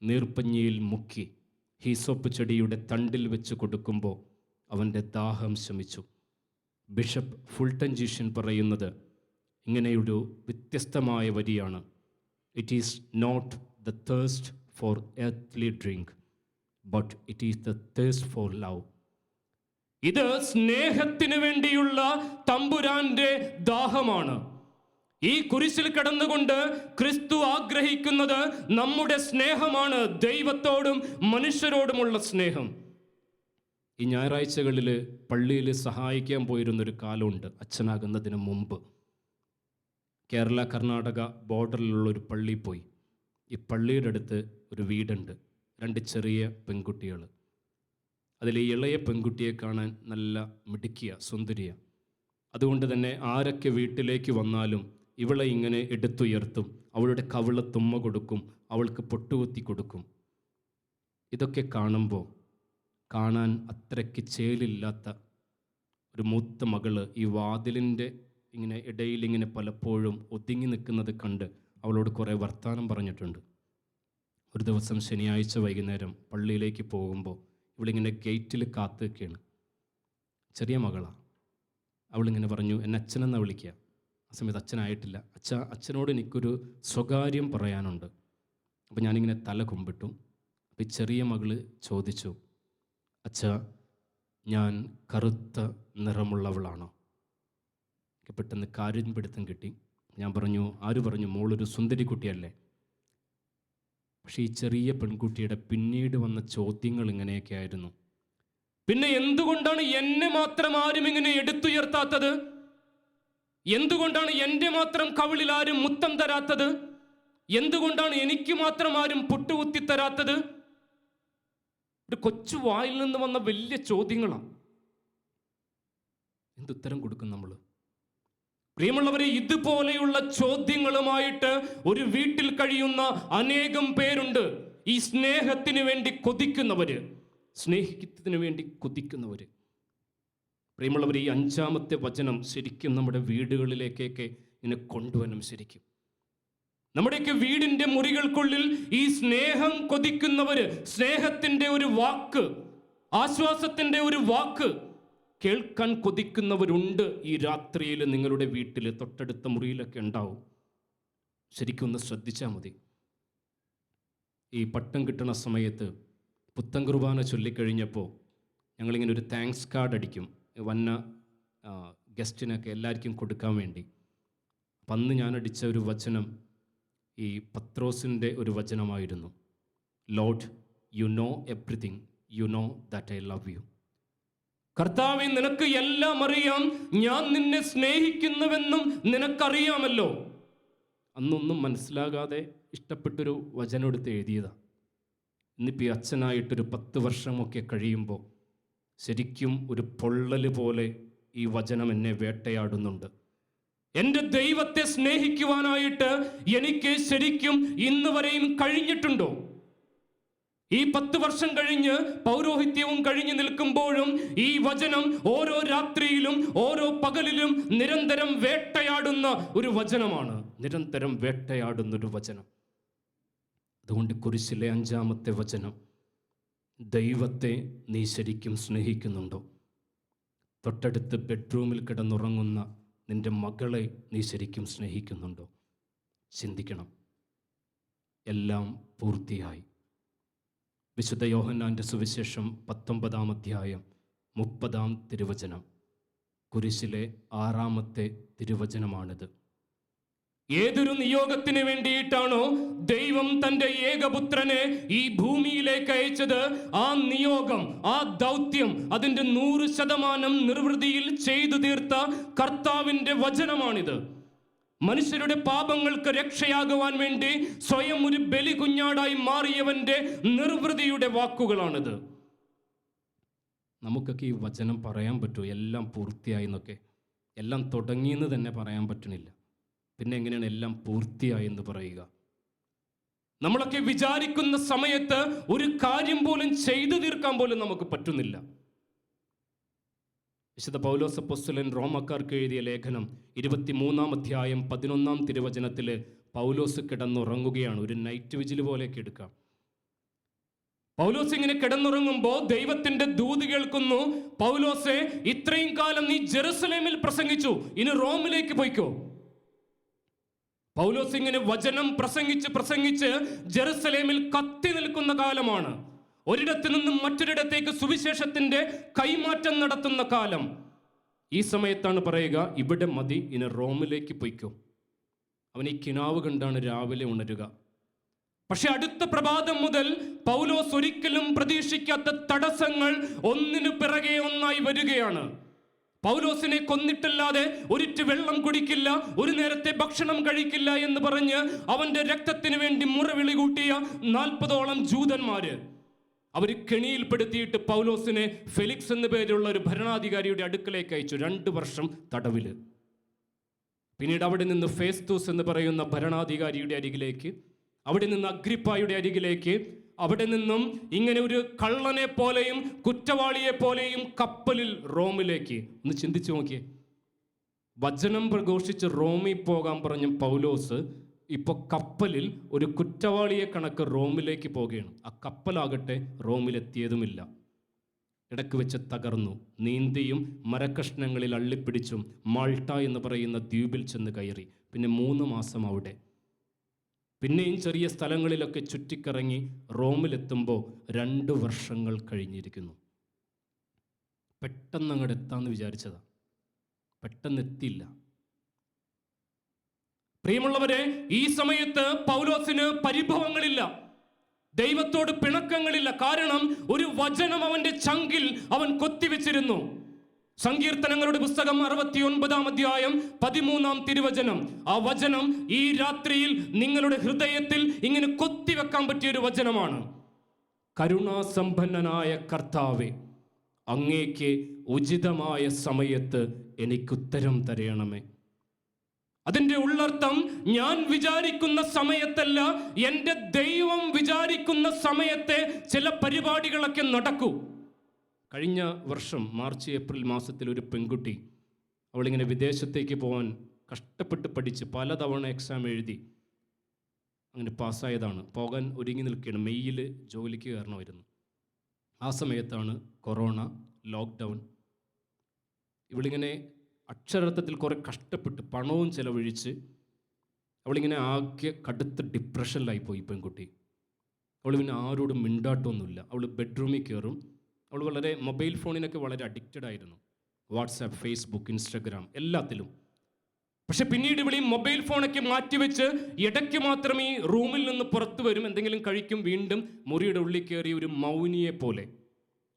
[SPEAKER 1] നീർപ്പഞ്ഞിയിൽ മുക്കി ഹീസോപ്പ് ചെടിയുടെ തണ്ടിൽ വെച്ച് കൊടുക്കുമ്പോൾ അവൻ്റെ ദാഹം ശമിച്ചു. ബിഷപ്പ് ഫുൾട്ടൻ ജീഷ്യൻ പറയുന്നത് ഇങ്ങനെയൊരു വ്യത്യസ്തമായ വരിയാണ്. It is not the thirst for earthly drink, but it is the thirst for love. ഇത് സ്നേഹത്തിന് വേണ്ടിയുള്ള തമ്പുരാന്റെ ദാഹമാണ്. ഈ കുരിശിൽ കിടന്നുകൊണ്ട് ക്രിസ്തു ആഗ്രഹിക്കുന്നത് നമ്മുടെ സ്നേഹമാണ്, ദൈവത്തോടും മനുഷ്യരോടുമുള്ള സ്നേഹം. ഈ ഞായറാഴ്ചകളിൽ പള്ളിയിൽ സഹായിക്കാൻ പോയിരുന്നൊരു കാലമുണ്ട്, അച്ഛനാകുന്നതിന് മുമ്പ്. കേരള കർണാടക ബോർഡറിലുള്ളൊരു പള്ളിയിൽ പോയി. ഈ പള്ളിയുടെ അടുത്ത് ഒരു വീടുണ്ട്, 2 ചെറിയ പെൺകുട്ടികൾ. അതിൽ ഈ ഇളയ പെൺകുട്ടിയെ കാണാൻ നല്ല മിടുക്കിയ, സുന്ദരിയ. അതുകൊണ്ട് തന്നെ ആരൊക്കെ വീട്ടിലേക്ക് വന്നാലും ഇവളെ ഇങ്ങനെ എടുത്തുയർത്തും, അവളുടെ കവിള തുമ്മ കൊടുക്കും, അവൾക്ക് പൊട്ടുകുത്തി കൊടുക്കും. ഇതൊക്കെ കാണുമ്പോൾ കാണാൻ അത്രയ്ക്ക് ചേലില്ലാത്ത ഒരു മൂത്ത മകള് ഈ വാതിലിൻ്റെ ഇങ്ങനെ ഇടയിലിങ്ങനെ പലപ്പോഴും ഒതുങ്ങി നിൽക്കുന്നത് കണ്ട് അവളോട് കുറേ വർത്തമാനം പറഞ്ഞിട്ടുണ്ട്. ഒരു ദിവസം ശനിയാഴ്ച വൈകുന്നേരം പള്ളിയിലേക്ക് പോകുമ്പോൾ ഇവളിങ്ങനെ ഗേറ്റിൽ കാത്തു നിൽക്കുകയാണ്. ചെറിയ മകളാണ്. അവളിങ്ങനെ പറഞ്ഞു, എന്നെ അച്ഛനെന്നാണ് വിളിക്കുക. ആ സമയത്ത് അച്ഛനായിട്ടില്ല. അച്ഛനോട് എനിക്കൊരു സ്വകാര്യം പറയാനുണ്ട്. അപ്പോൾ ഞാനിങ്ങനെ തല കുമ്പിട്ടു. അപ്പോൾ ഈ ചെറിയ മകള് ചോദിച്ചു, അച്ഛാ, ഞാൻ കറുത്ത നിറമുള്ളവളാണോ? എനിക്ക് പെട്ടെന്ന് കാര്യം പിടുത്തം കിട്ടി. ഞാൻ പറഞ്ഞു, ആര് പറഞ്ഞു? മോളൊരു സുന്ദരി കുട്ടിയല്ലേ? പക്ഷേ ഈ ചെറിയ പെൺകുട്ടിയുടെ പിന്നീട് വന്ന ചോദ്യങ്ങൾ ഇങ്ങനെയൊക്കെ ആയിരുന്നു. പിന്നെ എന്തുകൊണ്ടാണ് എന്നെ മാത്രം ആരും ഇങ്ങനെ എടുത്തുയർത്താത്തത്? എന്തുകൊണ്ടാണ് എൻ്റെ മാത്രം കവിളിൽ ആരും മുത്തം തരാത്തത്? എന്തുകൊണ്ടാണ് എനിക്ക് മാത്രം ആരും പൊട്ടുകുത്തി തരാത്തത്? ഒരു കൊച്ചു വായിൽ നിന്ന് വന്ന വലിയ ചോദ്യങ്ങളാണ്. എന്തുത്തരം കൊടുക്കും നമ്മൾ? പ്രിയമുള്ളവരെ, ഇതുപോലെയുള്ള ചോദ്യങ്ങളുമായിട്ട് ഒരു വീട്ടിൽ കഴിയുന്ന അനേകം പേരുണ്ട്. ഈ സ്നേഹത്തിന് വേണ്ടി കൊതിക്കുന്നവര്, സ്നേഹിക്കുന്നതിന് വേണ്ടി കൊതിക്കുന്നവര്. പ്രിയമുള്ളവർ, ഈ 5-ാമത്തെ വചനം ശരിക്കും നമ്മുടെ വീടുകളിലേക്കൊക്കെ ഇങ്ങനെ കൊണ്ടുവരണം. ശരിക്കും നമ്മുടെയൊക്കെ വീടിൻ്റെ മുറികൾക്കുള്ളിൽ ഈ സ്നേഹം കൊതിക്കുന്നവര്, സ്നേഹത്തിൻ്റെ ഒരു വാക്ക്, ആശ്വാസത്തിൻ്റെ ഒരു വാക്ക് കേൾക്കാൻ കൊതിക്കുന്നവരുണ്ട്. ഈ രാത്രിയിൽ നിങ്ങളുടെ വീട്ടിൽ തൊട്ടടുത്ത മുറിയിലൊക്കെ ഉണ്ടാവും. ശരിക്കും ഒന്ന് ശ്രദ്ധിച്ചാൽ മതി. ഈ പട്ടം കിട്ടുന്ന സമയത്ത് പുത്തൻ കുർബാന ചൊല്ലിക്കഴിഞ്ഞപ്പോൾ ഞങ്ങളിങ്ങനെ ഒരു താങ്ക്സ് കാർഡ് അടിക്കും, വന്ന ഗസ്റ്റിനൊക്കെ എല്ലാവർക്കും കൊടുക്കാൻ വേണ്ടി. അപ്പം അന്ന് ഞാൻ അടിച്ച ഒരു വചനം ഈ പത്രോസിൻ്റെ ഒരു വചനമായിരുന്നു. Lord, you know everything, you know that I love you. കർത്താവേ, നിനക്ക് എല്ലാം അറിയാം, ഞാൻ നിന്നെ സ്നേഹിക്കുന്നുവെന്നും നിനക്കറിയാമല്ലോ. അന്നൊന്നും മനസ്സിലാകാതെ ഇഷ്ടപ്പെട്ടൊരു വചനം എടുത്ത് എഴുതിയതാണ്. ഇന്നിപ്പോൾ ഈ അച്ഛനായിട്ടൊരു 10 വർഷമൊക്കെ കഴിയുമ്പോൾ ശരിക്കും ഒരു പൊള്ളൽ പോലെ ഈ വചനം എന്നെ വേട്ടയാടുന്നുണ്ട്. എൻ്റെ ദൈവത്തെ സ്നേഹിക്കുവാനായിട്ട് എനിക്ക് ശരിക്കും ഇന്ന് വരെയും കഴിഞ്ഞിട്ടുണ്ടോ? ഈ 10 വർഷം കഴിഞ്ഞ് പൗരോഹിത്യവും കഴിഞ്ഞു നിൽക്കുമ്പോഴും ഈ വചനം ഓരോ രാത്രിയിലും ഓരോ പകലിലും നിരന്തരം വേട്ടയാടുന്ന ഒരു വചനമാണ്. നിരന്തരം വേട്ടയാടുന്ന ഒരു വചനം. അതുകൊണ്ട് കുരിശിലെ 5-ാമത്തെ വചനം, ദൈവത്തെ നീ ശരിക്കും സ്നേഹിക്കുന്നുണ്ടോ? തൊട്ടടുത്ത് ബെഡ്റൂമിൽ കിടന്നുറങ്ങുന്ന നിന്റെ മകളെ നീ ശരിക്കും സ്നേഹിക്കുന്നുണ്ടോ? ചിന്തിക്കണം. എല്ലാം പൂർത്തിയായി. വിശുദ്ധ യോഹന്നാൻ്റെ സുവിശേഷം 19-ാം അധ്യായം 30-ാം തിരുവചനം, കുരിശിലെ 6-ാമത്തെ തിരുവചനമാണിത്. ഏതൊരു നിയോഗത്തിന് വേണ്ടിയിട്ടാണോ ദൈവം തൻ്റെ ഏകപുത്രനെ ഈ ഭൂമിയിലേക്ക് അയച്ചത്, ആ നിയോഗം, ആ ദൗത്യം, അതിൻ്റെ 100% നിർവൃതിയിൽ ചെയ്തു തീർത്ത കർത്താവിൻ്റെ വചനമാണിത്. മനുഷ്യരുടെ പാപങ്ങൾക്ക് രക്ഷയാകുവാൻ വേണ്ടി സ്വയം ഒരു ബലി കുഞ്ഞാടായി മാറിയവൻ്റെ നിർവൃതിയുടെ വാക്കുകളാണിത്. നമുക്കൊക്കെ ഈ വചനം പറയാൻ പറ്റുമോ? എല്ലാം പൂർത്തിയായി എന്നൊക്കെ. എല്ലാം തുടങ്ങിയെന്ന് തന്നെ പറയാൻ പറ്റണില്ല. പിന്നെ എങ്ങനെയാണ് എല്ലാം പൂർത്തിയായി എന്ന് പറയുക? നമ്മളൊക്കെ വിചാരിക്കുന്ന സമയത്ത് ഒരു കാര്യം പോലും ചെയ്തു തീർക്കാൻ പോലും നമുക്ക് പറ്റുന്നില്ല. വിശുദ്ധ പൗലോസ് അപ്പോസ്തലൻ റോമക്കാർക്ക് എഴുതിയ ലേഖനം 23-ാം അധ്യായം 11-ാം തിരുവചനത്തിൽ പൗലോസ് കിടന്നുറങ്ങുകയാണ്. ഒരു നൈറ്റ് വിജിൽ പോലെയൊക്കെ എടുക്കാം. പൗലോസ് ഇങ്ങനെ കിടന്നുറങ്ങുമ്പോൾ ദൈവത്തിന്റെ ദൂത് കേൾക്കുന്നു, പൗലോസെ, ഇത്രയും കാലം നീ ജെറുസലേമിൽ പ്രസംഗിച്ചു, ഇനി റോമിലേക്ക് പോയിക്കോ. പൗലോസ് ഇങ്ങനെ വചനം പ്രസംഗിച്ച് ജെറുസലേമിൽ കത്തി നിൽക്കുന്ന കാലമാണ്. ഒരിടത്ത് നിന്നും മറ്റൊരിടത്തേക്ക് സുവിശേഷത്തിന്റെ കൈമാറ്റം നടത്തുന്ന കാലം. ഈ സമയത്താണ് പറയുക, ഇവിടെ മതി, ഇനി റോമിലേക്ക് പൊയ്ക്കോ. അവൻ ഈ കിനാവ് കണ്ടാണ് രാവിലെ ഉണരുക. പക്ഷെ അടുത്ത പ്രഭാതം മുതൽ പൗലോസ് ഒരിക്കലും പ്രതീക്ഷിക്കാത്ത തടസ്സങ്ങൾ ഒന്നിനു പിറകെ ഒന്നായി വരികയാണ്. പൗലോസിനെ കൊന്നിട്ടല്ലാതെ ഒരിറ്റ് വെള്ളം കുടിക്കില്ല, ഒരു നേരത്തെ ഭക്ഷണം കഴിക്കില്ല എന്ന് പറഞ്ഞ് അവന്റെ രക്തത്തിന് വേണ്ടി മുറവിളി കൂട്ടിയ 40ഓളം ജൂതന്മാര് അവർ കെണിയിൽപ്പെടുത്തിയിട്ട് പൗലോസിനെ ഫെലിക്സ് എന്ന പേരുള്ള ഒരു ഭരണാധികാരിയുടെ അടുക്കലേക്ക് അയച്ചു. 2 വർഷം തടവില്. പിന്നീട് അവിടെ നിന്ന് ഫേസ്തൂസ് എന്ന് പറയുന്ന ഭരണാധികാരിയുടെ അരികിലേക്ക്, അവിടെ നിന്ന് അഗ്രിപ്പായുടെ അരികിലേക്ക്, അവിടെ നിന്നും ഇങ്ങനെ ഒരു കള്ളനെ പോലെയും കുറ്റവാളിയെ പോലെയും കപ്പലിൽ റോമിലേക്ക്. ഒന്ന് ചിന്തിച്ചു നോക്കിയേ, വചനം പ്രഘോഷിച്ച് റോമിൽ പോകാൻ പറഞ്ഞ പൗലോസ് ഇപ്പോൾ കപ്പലിൽ ഒരു കുറ്റവാളിയെ കണക്ക് റോമിലേക്ക് പോവുകയാണ്. ആ കപ്പലാകട്ടെ റോമിലെത്തിയതുമില്ല. ഇടയ്ക്ക് വെച്ച് തകർന്നു, നീന്തിയും മരക്കഷ്ണങ്ങളിൽ അള്ളിപ്പിടിച്ചും മാൾട്ട എന്ന് പറയുന്ന ദ്വീപിൽ ചെന്ന് കയറി. പിന്നെ 3 മാസം അവിടെ, പിന്നെയും ചെറിയ സ്ഥലങ്ങളിലൊക്കെ ചുറ്റിക്കറങ്ങി റോമിലെത്തുമ്പോൾ 2 വർഷങ്ങൾ കഴിഞ്ഞിരിക്കുന്നു. പെട്ടെന്ന് അങ്ങോട്ട് എത്താമെന്ന് വിചാരിച്ചതാ, പെട്ടെന്ന് എത്തിയില്ല. പ്രിയമുള്ളവരെ, ഈ സമയത്ത് പൗലോസിന് പരിഭവങ്ങളില്ല, ദൈവത്തോട് പിണക്കങ്ങളില്ല. കാരണം ഒരു വചനം അവന്റെ ചങ്കിൽ അവൻ കൊത്തിവെച്ചിരുന്നു. സങ്കീർത്തനങ്ങളുടെ പുസ്തകം 69-ാം അധ്യായം 13-ാം തിരുവചനം. ആ വചനം ഈ രാത്രിയിൽ നിങ്ങളുടെ ഹൃദയത്തിൽ ഇങ്ങനെ കൊത്തിവെക്കാൻ പറ്റിയ ഒരു വചനമാണ്. കരുണാസമ്പന്നനായ കർത്താവേ, അങ്ങേക്ക് ഉചിതമായ സമയത്ത് എനിക്കുത്തരം തരയണമേ. അതിൻ്റെ ഉള്ളർത്ഥം, ഞാൻ വിചാരിക്കുന്ന സമയത്തല്ല, എൻ്റെ ദൈവം വിചാരിക്കുന്ന സമയത്തെ ചില പരിപാടികളൊക്കെ നടക്കൂ. കഴിഞ്ഞ വർഷം മാർച്ച് ഏപ്രിൽ മാസത്തിൽ ഒരു പെൺകുട്ടി, അവളിങ്ങനെ വിദേശത്തേക്ക് പോകാൻ കഷ്ടപ്പെട്ട് പഠിച്ച് പലതവണ എക്സാം എഴുതി അങ്ങനെ പാസ്സായതാണ്. പോകാൻ ഒരുങ്ങി നിൽക്കുകയാണ്. മെയ്യിൽ ജോലിക്ക് കയറണമായിരുന്നു. ആ സമയത്താണ് കൊറോണ, ലോക്ക്ഡൗൺ. ഇവളിങ്ങനെ അക്ഷരാർത്ഥത്തിൽ കുറേ കഷ്ടപ്പെട്ട് പണവും ചെലവഴിച്ച് അവളിങ്ങനെ ആകെ കടുത്ത ഡിപ്രഷനിലായിപ്പോയി പെൺകുട്ടി. അവൾ പിന്നെ ആരോടും മിണ്ടാട്ടമൊന്നുമില്ല. അവൾ ബെഡ്റൂമിൽ കയറും. അവൾ വളരെ മൊബൈൽ ഫോണിനൊക്കെ വളരെ അഡിക്റ്റഡ് ആയിരുന്നു. വാട്സാപ്പ്, ഫേസ്ബുക്ക്, ഇൻസ്റ്റഗ്രാം എല്ലാത്തിലും. പക്ഷെ പിന്നീട് ഇവിടെ ഈ മൊബൈൽ ഫോണൊക്കെ മാറ്റിവെച്ച് ഇടയ്ക്ക് മാത്രം ഈ റൂമിൽ നിന്ന് പുറത്തു വരും, എന്തെങ്കിലും കഴിക്കും, വീണ്ടും മുറിയുടെ ഉള്ളിൽ കയറി ഒരു മൗനിയെ പോലെ.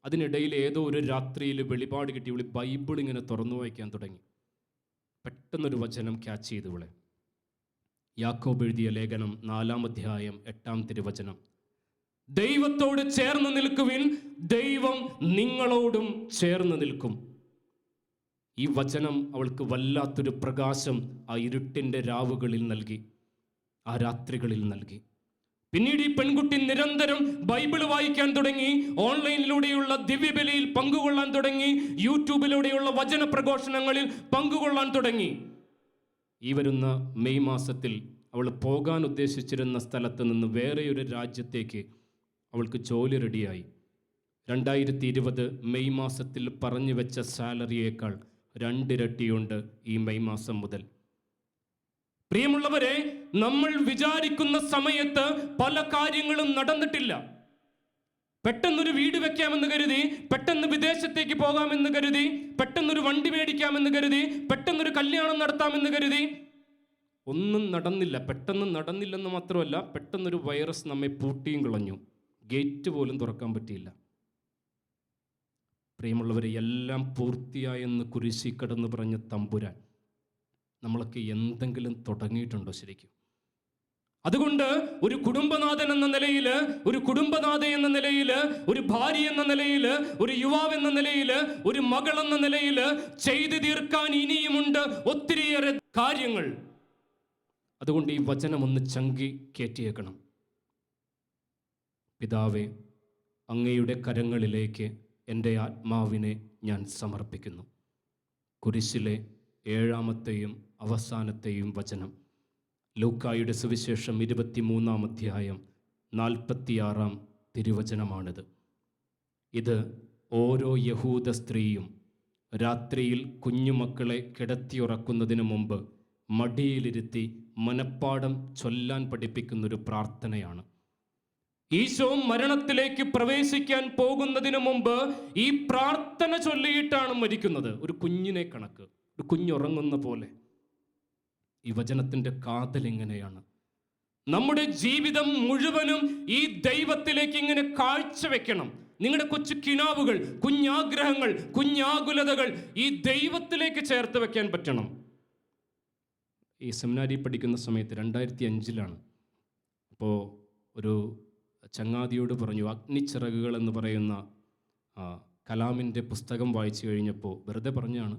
[SPEAKER 1] അതിനിടയിൽ ഏതോ ഒരു രാത്രിയിൽ വെളിപാട് കിട്ടി. ഇവളി ബൈബിൾ ഇങ്ങനെ തുറന്നു വായിക്കാൻ തുടങ്ങി. പെട്ടെന്നൊരു വചനം ക്യാച്ച് ചെയ്തു ഇവളെ. യാക്കോബ് എഴുതിയ ലേഖനം 4-ാം അധ്യായം 8-ാം തിരുവചനം. ദൈവത്തോട് ചേർന്ന് നിൽക്കുവിൻ, ദൈവം നിങ്ങളോടും ചേർന്ന് നിൽക്കും. ഈ വചനം അവൾക്ക് വല്ലാത്തൊരു പ്രകാശം ആ ഇരുട്ടിൻ്റെ രാവുകളിൽ നൽകി, ആ രാത്രികളിൽ നൽകി. പിന്നീട് ഈ പെൺകുട്ടി നിരന്തരം ബൈബിൾ വായിക്കാൻ തുടങ്ങി, ഓൺലൈനിലൂടെയുള്ള ദിവ്യബലിയിൽ പങ്കുകൊള്ളാൻ തുടങ്ങി, യൂട്യൂബിലൂടെയുള്ള വചന പ്രഘോഷണങ്ങളിൽ പങ്കുകൊള്ളാൻ തുടങ്ങി. ഈ വരുന്ന മെയ് മാസത്തിൽ അവൾ പോകാൻ ഉദ്ദേശിച്ചിരുന്ന സ്ഥലത്ത് നിന്ന് വേറെയൊരു രാജ്യത്തേക്ക് അവൾക്ക് ജോലി റെഡിയായി. 2020 മെയ് മാസത്തിൽ പറഞ്ഞു വെച്ച സാലറിയേക്കാൾ 2 ഇരട്ടിയുണ്ട് ഈ മെയ് മാസം മുതൽ. പ്രിയമുള്ളവരെ, നമ്മൾ വിചാരിക്കുന്ന സമയത്ത് പല കാര്യങ്ങളും നടന്നിട്ടില്ല. പെട്ടെന്നൊരു വീട് വെക്കാമെന്ന് കരുതി, പെട്ടെന്ന് വിദേശത്തേക്ക് പോകാമെന്ന് കരുതി, പെട്ടെന്നൊരു വണ്ടി മേടിക്കാമെന്ന് കരുതി, പെട്ടെന്നൊരു കല്യാണം നടത്താമെന്ന് കരുതി, ഒന്നും നടന്നില്ല. പെട്ടെന്ന് നടന്നില്ലെന്ന് മാത്രമല്ല, പെട്ടെന്നൊരു വൈറസ് നമ്മെ പൂട്ടിയും കളഞ്ഞു. ഗേറ്റ് പോലും തുറക്കാൻ പറ്റിയില്ല. പ്രിയമുള്ളവരെ, എല്ലാം പൂർത്തിയായെന്ന് കുരിശി കടന്ന് പറഞ്ഞ തമ്പുരാൻ നമ്മളൊക്കെ എന്തെങ്കിലും തുടങ്ങിയിട്ടുണ്ടോ ശരിക്കും? അതുകൊണ്ട് ഒരു കുടുംബനാഥൻ എന്ന നിലയിൽ, ഒരു കുടുംബനാഥ എന്ന നിലയിൽ, ഒരു ഭാര്യ എന്ന നിലയിൽ, ഒരു യുവാവ് എന്ന നിലയിൽ, ഒരു മകൾ എന്ന നിലയിൽ ചെയ്തു തീർക്കാൻ ഇനിയുമുണ്ട് ഒത്തിരിയേറെ കാര്യങ്ങൾ. അതുകൊണ്ട് ഈ വചനം ഒന്ന് ചങ്കി കയറ്റിയേക്കണം. പിതാവേ, അങ്ങയുടെ കരങ്ങളിലേക്ക് എൻ്റെ ആത്മാവിനെ ഞാൻ സമർപ്പിക്കുന്നു. കുരിശിലെ 7-ാമത്തെയും അവസാനത്തെയും വചനം, ലൂക്കായുടെ സുവിശേഷം 23-ാം അധ്യായം 46-ാം തിരുവചനമാണിത്. ഇത് ഓരോ യഹൂദ സ്ത്രീയും രാത്രിയിൽ കുഞ്ഞുമക്കളെ കിടത്തിയുറക്കുന്നതിന് മുമ്പ് മടിയിലിരുത്തി മനപ്പാഠം ചൊല്ലാൻ പഠിപ്പിക്കുന്നൊരു പ്രാർത്ഥനയാണ്. ഈശോ മരണത്തിലേക്ക് പ്രവേശിക്കാൻ പോകുന്നതിന് മുമ്പ് ഈ പ്രാർത്ഥന ചൊല്ലിയിട്ടാണ് മരിക്കുന്നത്. ഒരു കുഞ്ഞിനെ കണക്ക്, ഒരു കുഞ്ഞുറങ്ങുന്ന പോലെ. ഈ വചനത്തിൻ്റെ കാതൽ എങ്ങനെയാണ്? നമ്മുടെ ജീവിതം മുഴുവനും ഈ ദൈവത്തിലേക്ക് ഇങ്ങനെ കാഴ്ചവെക്കണം. നിങ്ങളുടെ കൊച്ചു കിനാവുകൾ, കുഞ്ഞാഗ്രഹങ്ങൾ, കുഞ്ഞാകുലതകൾ ഈ ദൈവത്തിലേക്ക് ചേർത്ത് വെക്കാൻ പറ്റണം. ഈ സെമിനാരി പഠിക്കുന്ന സമയത്ത് 2005 അപ്പോൾ ഒരു ചങ്ങാതിയോട് പറഞ്ഞു, അഗ്നിച്ചിറകുകൾ എന്ന് പറയുന്ന കലാമിൻ്റെ പുസ്തകം വായിച്ചു കഴിഞ്ഞപ്പോൾ വെറുതെ പറഞ്ഞാണ്,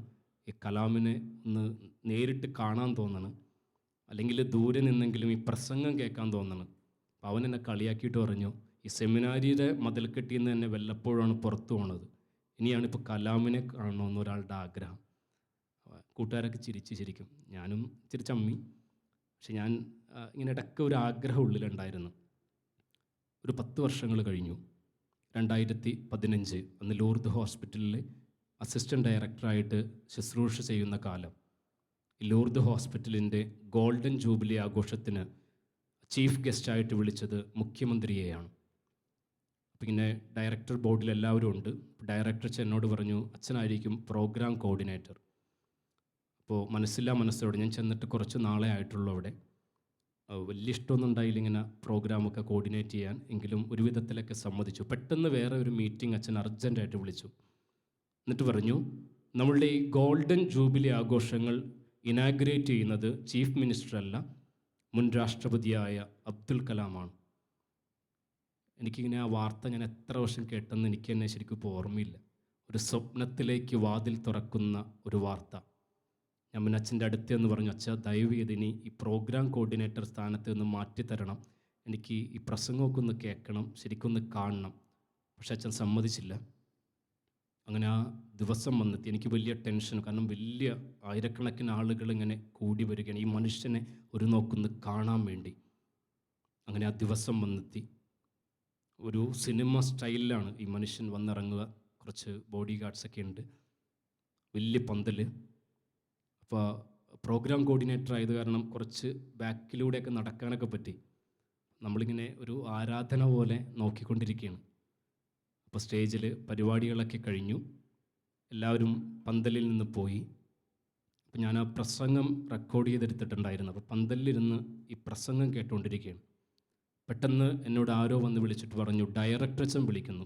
[SPEAKER 1] ഈ കലാമിനെ ഒന്ന് നേരിട്ട് കാണാൻ തോന്നണം, അല്ലെങ്കിൽ ദൂരെ നിന്നെങ്കിലും ഈ പ്രസംഗം കേൾക്കാൻ തോന്നണം. അപ്പോൾ അവൻ എന്നെ കളിയാക്കിയിട്ട് പറഞ്ഞു, ഈ സെമിനാരിയുടെ മതിൽക്കെട്ടിൽ നിന്ന് തന്നെ വല്ലപ്പോഴാണ് പുറത്തു പോണത്, ഇനിയാണിപ്പോൾ കലാമിനെ കാണണമെന്ന് ഒരാളുടെ ആഗ്രഹം. കൂട്ടുകാരൊക്കെ ശരിക്കും ഞാനും ഇച്ചിരി ചമ്മി. പക്ഷെ ഞാൻ ഇങ്ങനെ ഇടയ്ക്ക് ഒരു ആഗ്രഹം ഉള്ളിലുണ്ടായിരുന്നു. ഒരു 10 വർഷങ്ങൾ കഴിഞ്ഞു. 2015 അന്ന് ലൂർദ് ഹോസ്പിറ്റലിൽ അസിസ്റ്റൻറ്റ് ഡയറക്ടറായിട്ട് ശുശ്രൂഷ ചെയ്യുന്ന കാലം. ലൂർദ് ഹോസ്പിറ്റലിൻ്റെ ഗോൾഡൻ ജൂബിലി ആഘോഷത്തിന് ചീഫ് ഗസ്റ്റായിട്ട് വിളിച്ചത് മുഖ്യമന്ത്രിയെയാണ്. അപ്പോൾ ഇങ്ങനെ ഡയറക്ടർ ബോർഡിൽ എല്ലാവരും ഉണ്ട്. ഡയറക്ടർ എന്നോട് പറഞ്ഞു, അച്ഛനായിരിക്കും പ്രോഗ്രാം കോർഡിനേറ്റർ. അപ്പോൾ മനസ്സോടെ ഞാൻ ചെന്നിട്ട് കുറച്ച് നാളെ ആയിട്ടുള്ളൂ അവിടെ. വലിയ ഇഷ്ടമൊന്നും ഉണ്ടായില്ല ഇങ്ങനെ പ്രോഗ്രാമൊക്കെ കോർഡിനേറ്റ് ചെയ്യാൻ. എങ്കിലും ഒരു വിധത്തിലൊക്കെ സമ്മതിച്ചു. പെട്ടെന്ന് വേറെ ഒരു മീറ്റിംഗ് അച്ഛൻ അർജൻറ്റായിട്ട് വിളിച്ചു. എന്നിട്ട് പറഞ്ഞു, നമ്മളുടെ ഈ ഗോൾഡൻ ജൂബിലി ആഘോഷങ്ങൾ ഇനാഗ്രേറ്റ് ചെയ്യുന്നത് ചീഫ് മിനിസ്റ്റർ അല്ല, മുൻ രാഷ്ട്രപതിയായ അബ്ദുൽ കലാമാണ്. എനിക്കിങ്ങനെ ആ വാർത്ത ഞാൻ എത്ര വർഷം കേട്ടെന്ന് എനിക്ക് തന്നെ ശരിക്കും ഇപ്പോൾ ഓർമ്മയില്ല. ഒരു സ്വപ്നത്തിലേക്ക് വാതിൽ തുറക്കുന്ന ഒരു വാർത്ത. ഞാൻ പിന്നെ അച്ഛൻ്റെ അടുത്തെന്ന് പറഞ്ഞു, അച്ഛാ ദയവ് ചെയ്ത് ഇനി ഈ പ്രോഗ്രാം കോർഡിനേറ്റർ സ്ഥാനത്ത് നിന്ന് മാറ്റിത്തരണം, എനിക്ക് ഈ പ്രസംഗമൊക്കെ ഒന്ന് കേൾക്കണം, ശരിക്കൊന്ന് കാണണം. പക്ഷെ അച്ഛൻ സമ്മതിച്ചില്ല. അങ്ങനെ ആ ദിവസം വന്നെത്തി. എനിക്ക് വലിയ ടെൻഷൻ, കാരണം വലിയ ആയിരക്കണക്കിന് ആളുകൾ ഇങ്ങനെ കൂടി വരികയാണ് ഈ മനുഷ്യനെ ഒരു നോക്കൊന്ന് കാണാൻ വേണ്ടി. അങ്ങനെ ആ ദിവസം വന്നെത്തി. ഒരു സിനിമ സ്റ്റൈലിലാണ് ഈ മനുഷ്യൻ വന്നിറങ്ങുക. കുറച്ച് ബോഡി ഗാർഡ്സൊക്കെ ഉണ്ട്, വലിയ പന്തൽ. അപ്പോൾ പ്രോഗ്രാം കോർഡിനേറ്റർ ആയത് കാരണം കുറച്ച് ബാക്കിലൂടെയൊക്കെ നടക്കാനൊക്കെ പറ്റി. നമ്മളിങ്ങനെ ഒരു ആരാധന പോലെ നോക്കിക്കൊണ്ടിരിക്കുകയാണ്. അപ്പോൾ സ്റ്റേജിൽ പരിപാടികളൊക്കെ കഴിഞ്ഞു, എല്ലാവരും പന്തലിൽ നിന്ന് പോയി. അപ്പോൾ ഞാൻ ആ പ്രസംഗം റെക്കോർഡ് ചെയ്തെടുത്തിട്ടുണ്ടായിരുന്നു. അപ്പോൾ പന്തലിലിരുന്ന് ഈ പ്രസംഗം കേട്ടുകൊണ്ടിരിക്കുകയാണ്. പെട്ടെന്ന് എന്നോട് ആരോ വന്ന് വിളിച്ചിട്ട് പറഞ്ഞു, ഡയറക്ടറച്ഛൻ വിളിക്കുന്നു.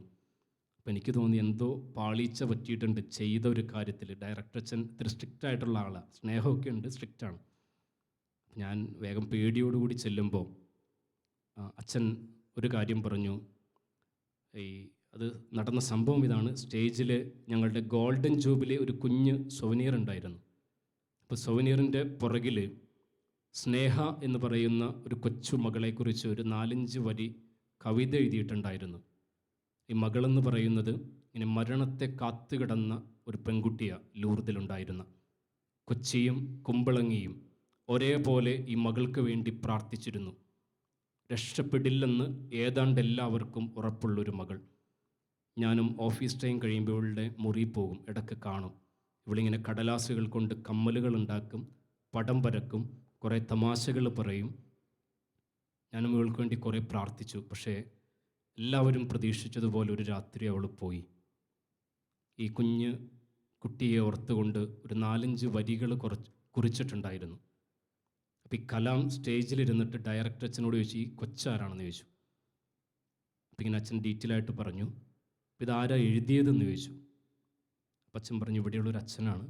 [SPEAKER 1] അപ്പോൾ എനിക്ക് തോന്നി എന്തോ പാളീച്ച പറ്റിയിട്ടുണ്ട് ചെയ്ത ഒരു കാര്യത്തിൽ. ഡയറക്ടറച്ഛൻ ഇത്തിരി സ്ട്രിക്റ്റായിട്ടുള്ള ആളാണ്, സ്നേഹമൊക്കെ ഉണ്ട്, സ്ട്രിക്റ്റാണ്. ഞാൻ വേഗം പേടിയോടുകൂടി ചെല്ലുമ്പോൾ അച്ഛൻ ഒരു കാര്യം പറഞ്ഞു. അത് നടന്ന സംഭവം ഇതാണ്. സ്റ്റേജിൽ ഞങ്ങളുടെ ഗോൾഡൻ ജൂബിലി ഒരു കുഞ്ഞ് സൊവനീർ ഉണ്ടായിരുന്നു. അപ്പോൾ സൊവനീറിൻ്റെ പുറകിൽ സ്നേഹ എന്ന് പറയുന്ന ഒരു കൊച്ചു മകളെക്കുറിച്ച് ഒരു 4-5 വരി കവിത എഴുതിയിട്ടുണ്ടായിരുന്നു. ഈ മകളെന്ന് പറയുന്നത് ഇങ്ങനെ മരണത്തെ കാത്തുകിടന്ന ഒരു പെൺകുട്ടിയാണ്. ലൂർദിലുണ്ടായിരുന്ന കൊച്ചിയും കുമ്പളങ്ങിയും ഒരേപോലെ ഈ മകൾക്ക് വേണ്ടി പ്രാർത്ഥിച്ചിരുന്നു. രക്ഷപ്പെടില്ലെന്ന് ഏതാണ്ട് എല്ലാവർക്കും ഉറപ്പുള്ളൊരു മകൾ. ഞാനും ഓഫീസ് ടൈം കഴിയുമ്പോൾ ഇവളുടെ മുറി പോകും, ഇടയ്ക്ക് കാണും. ഇവളിങ്ങനെ കടലാസുകൾ കൊണ്ട് കമ്മലുകൾ ഉണ്ടാക്കും, പടം വരക്കും, കുറേ തമാശകൾ പറയും. ഞാനും ഇവൾക്ക് വേണ്ടി കുറേ പ്രാർത്ഥിച്ചു. പക്ഷേ എല്ലാവരും പ്രതീക്ഷിച്ചതുപോലെ ഒരു രാത്രി അവൾ പോയി. ഈ കുഞ്ഞ് കുട്ടിയെ ഓർത്തുകൊണ്ട് ഒരു 4-5 വരികൾ കുറിച്ചിട്ടുണ്ടായിരുന്നു. അപ്പോൾ ഈ കലാം സ്റ്റേജിലിരുന്നിട്ട് ഡയറക്ടർ അച്ഛനോട് ചോദിച്ചു, ഈ കൊച്ചാരാണെന്ന് ചോദിച്ചു. അപ്പോൾ ഇങ്ങനെ അച്ഛൻ ഡീറ്റെയിൽ ആയിട്ട് പറഞ്ഞു. അപ്പോൾ ഇതാരാ എഴുതിയതെന്ന് ചോദിച്ചു. അപ്പം അച്ഛൻ പറഞ്ഞു, ഇവിടെയുള്ളൊരു അച്ഛനാണ്.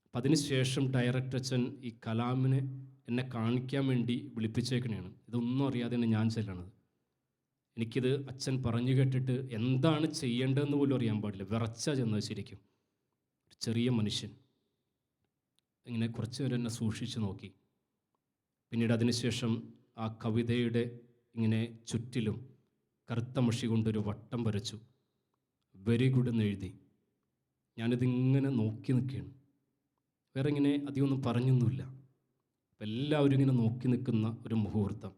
[SPEAKER 1] അപ്പം അതിനുശേഷം ഡയറക്ടർ അച്ഛൻ ഈ കലാമിനെ എന്നെ കാണിക്കാൻ വേണ്ടി വിളിപ്പിച്ചേക്കണേണ്. ഇതൊന്നും അറിയാതെയാണ് ഞാൻ ചെല്ലണത്. എനിക്കിത് അച്ഛൻ പറഞ്ഞു കേട്ടിട്ട് എന്താണ് ചെയ്യേണ്ടതെന്ന് പോലും അറിയാൻ പാടില്ല. വിറച്ചാ ചെന്നത് ശരിക്കും. ഒരു ചെറിയ മനുഷ്യൻ ഇങ്ങനെ കുറച്ച് നേരം എന്നെ സൂക്ഷിച്ച് നോക്കി. പിന്നീട് അതിനുശേഷം ആ കവിതയുടെ ഇങ്ങനെ ചുറ്റിലും കറുത്ത മഷി കൊണ്ടൊരു വട്ടം വരച്ചു. വെരി ഗുഡ് എന്ന് എഴുതി. ഞാനിതിങ്ങനെ നോക്കി നിൽക്കുകയാണ്. വേറെ ഇങ്ങനെ അധികമൊന്നും പറഞ്ഞൊന്നുമില്ല. അപ്പം എല്ലാവരും ഇങ്ങനെ നോക്കി നിൽക്കുന്ന ഒരു മുഹൂർത്തം.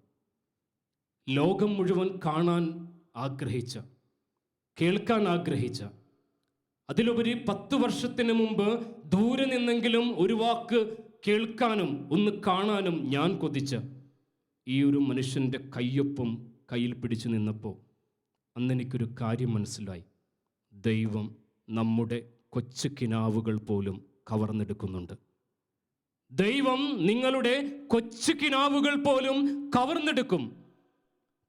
[SPEAKER 1] ലോകം മുഴുവൻ കാണാൻ ആഗ്രഹിച്ച, കേൾക്കാൻ ആഗ്രഹിച്ച, അതിലുപരി 10 വർഷത്തിന് മുമ്പ് ദൂരെ നിന്നെങ്കിലും ഒരു വാക്ക് കേൾക്കാനും ഒന്ന് കാണാനും ഞാൻ കൊതിച്ച ഈ ഒരു മനുഷ്യൻ്റെ കയ്യൊപ്പം കയ്യിൽ പിടിച്ചു നിന്നപ്പോൾ അന്നെനിക്കൊരു കാര്യം മനസ്സിലായി. ദൈവം നമ്മുടെ കൊച്ചു കിനാവുകൾ പോലും കവർന്നെടുക്കുന്നുണ്ട്. ദൈവം നിങ്ങളുടെ കൊച്ചു കിനാവുകൾ പോലും കവർന്നെടുക്കും.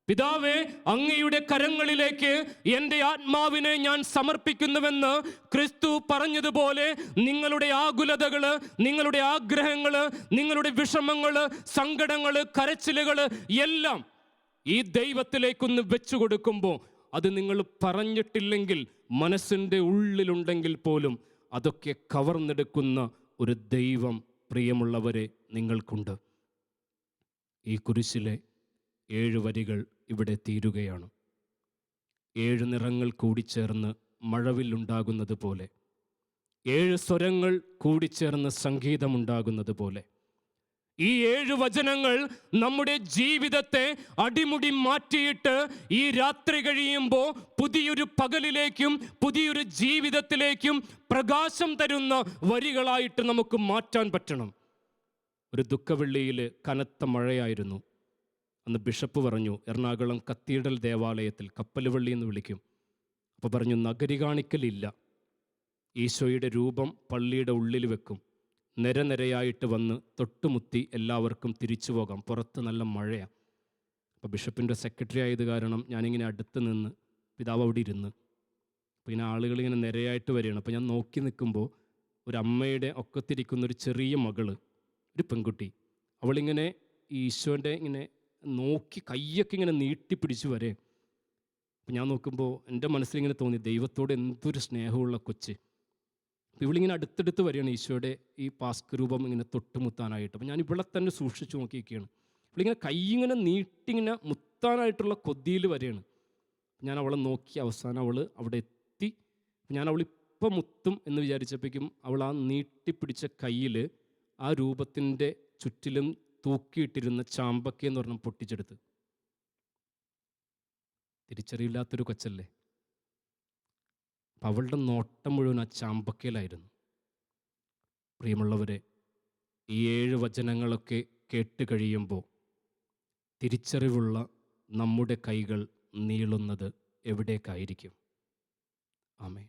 [SPEAKER 1] പിതാവേ, അങ്ങയുടെ കരങ്ങളിലേക്ക് എൻ്റെ ആത്മാവിനെ ഞാൻ സമർപ്പിക്കുന്നുവെന്ന് ക്രിസ്തു പറഞ്ഞതുപോലെ നിങ്ങളുടെ ആകുലതകൾ, നിങ്ങളുടെ ആഗ്രഹങ്ങൾ, നിങ്ങളുടെ വിഷമങ്ങൾ, സങ്കടങ്ങൾ, കരച്ചിലുകൾ എല്ലാം ഈ ദൈവത്തിലേക്കൊന്ന് വെച്ചു കൊടുക്കുമ്പോൾ അത് നിങ്ങൾ പറഞ്ഞിട്ടില്ലെങ്കിൽ മനസ്സിൻ്റെ ഉള്ളിലുണ്ടെങ്കിൽ പോലും അതൊക്കെ കവർന്നെടുക്കുന്ന ഒരു ദൈവം പ്രിയമുള്ളവരെ നിങ്ങൾക്കുണ്ട്. ഈ കുരിശിലെ 7 വരികൾ ഇവിടെ തീരുകയാണ്. 7 നിറങ്ങൾ കൂടിച്ചേർന്ന് മഴവില്ലുണ്ടാകുന്നത് പോലെ, 7 സ്വരങ്ങൾ കൂടിച്ചേർന്ന് സംഗീതമുണ്ടാകുന്നത് പോലെ ഈ 7 വചനങ്ങൾ നമ്മുടെ ജീവിതത്തെ അടിമുടി മാറ്റിയിട്ട് ഈ രാത്രി കഴിയുമ്പോൾ പുതിയൊരു പകലിലേക്കും പുതിയൊരു ജീവിതത്തിലേക്കും പ്രകാശം തരുന്ന വരികളായിട്ട് നമുക്ക് മാറ്റാൻ പറ്റണം. ഒരു ദുഃഖവെള്ളിയിൽ കനത്ത മഴയായിരുന്നു. അന്ന് ബിഷപ്പ് പറഞ്ഞു, എറണാകുളം കത്തീഡ്രൽ ദേവാലയത്തിൽ കപ്പലുവള്ളി എന്ന് വിളിക്കും. അപ്പോൾ പറഞ്ഞു, നഗരി കാണിക്കലില്ല, ഈശോയുടെ രൂപം പള്ളിയുടെ ഉള്ളിൽ വെക്കും, നിരനിരയായിട്ട് വന്ന് തൊട്ടുമുത്തി എല്ലാവർക്കും തിരിച്ചു പോകാം, പുറത്ത് നല്ല മഴയാണ്. അപ്പോൾ ബിഷപ്പിൻ്റെ സെക്രട്ടറി ആയത് കാരണം ഞാനിങ്ങനെ അടുത്ത് നിന്ന്, പിതാവ് അവിടെ ഇരുന്ന്, അപ്പോൾ ഇങ്ങനെ ആളുകളിങ്ങനെ നിരയായിട്ട് വരികയാണ്. അപ്പോൾ ഞാൻ നോക്കി നിൽക്കുമ്പോൾ ഒരു അമ്മയുടെ ഒക്കത്തിരിക്കുന്നൊരു ചെറിയ മകള്, ഒരു പെൺകുട്ടി, അവളിങ്ങനെ ഈശോൻ്റെ ഇങ്ങനെ നോക്കി കയ്യൊക്കെ ഇങ്ങനെ നീട്ടിപ്പിടിച്ച് വരെ. അപ്പം ഞാൻ നോക്കുമ്പോൾ എൻ്റെ മനസ്സിലിങ്ങനെ തോന്നി, ദൈവത്തോട് എന്തൊരു സ്നേഹമുള്ള കൊച്ച്. അപ്പോൾ ഇവളിങ്ങനെ അടുത്തടുത്ത് വരികയാണ് ഈശോയുടെ ഈ പാസ്ക രൂപം ഇങ്ങനെ തൊട്ടുമുത്താനായിട്ട്. അപ്പോൾ ഞാൻ ഇവിടെ തന്നെ സൂക്ഷിച്ച് നോക്കിയിരിക്കുകയാണ്. ഇവളിങ്ങനെ കൈ ഇങ്ങനെ നീട്ടിങ്ങനെ മുത്താനായിട്ടുള്ള കൊതിയിൽ വരികയാണ്. ഞാൻ അവളെ നോക്കി, അവസാനം അവൾ അവിടെ എത്തി. ഞാൻ അവളിപ്പം മുത്തും എന്ന് വിചാരിച്ചപ്പോഴേക്കും അവൾ ആ നീട്ടിപ്പിടിച്ച കയ്യിൽ ആ രൂപത്തിൻ്റെ ചുറ്റിലും തൂക്കിയിട്ടിരുന്ന ചാമ്പക്ക എന്ന് പറഞ്ഞാൽ പൊട്ടിച്ചെടുത്ത്. തിരിച്ചറിയില്ലാത്തൊരു കൊച്ചല്ലേ. അപ്പം അവളുടെ നോട്ടം മുഴുവൻ ആ ചാമ്പക്കയിലായിരുന്നു. പ്രിയമുള്ളവരെ, ഈ 7 വചനങ്ങളൊക്കെ കേട്ട് കഴിയുമ്പോൾ തിരിച്ചറിവുള്ള നമ്മുടെ കൈകൾ നീളുന്നത് എവിടേക്കായിരിക്കും? ആമേൻ.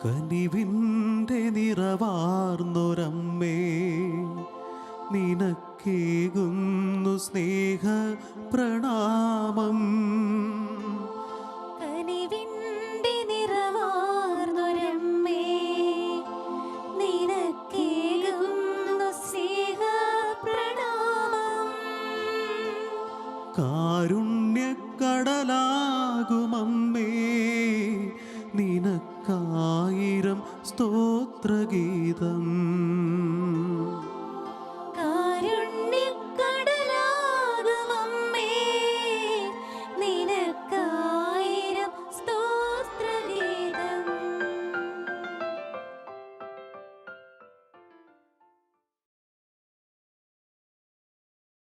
[SPEAKER 2] കനിവിൻ്റെ നിറവാർന്നൊരമ്മേ, നിനക്കേകുന്നു സ്നേഹ പ്രണാമം.
[SPEAKER 3] കനിവിൻ്റെ നിറവാർന്നൊരമ്മേ, നിനക്കേകുന്നു സ്നേഹ പ്രണാമം.
[SPEAKER 2] കാരുണ്യക്കടലാകുമമ്മേ, നിനക്കായിരം സ്തോത്രഗീതം.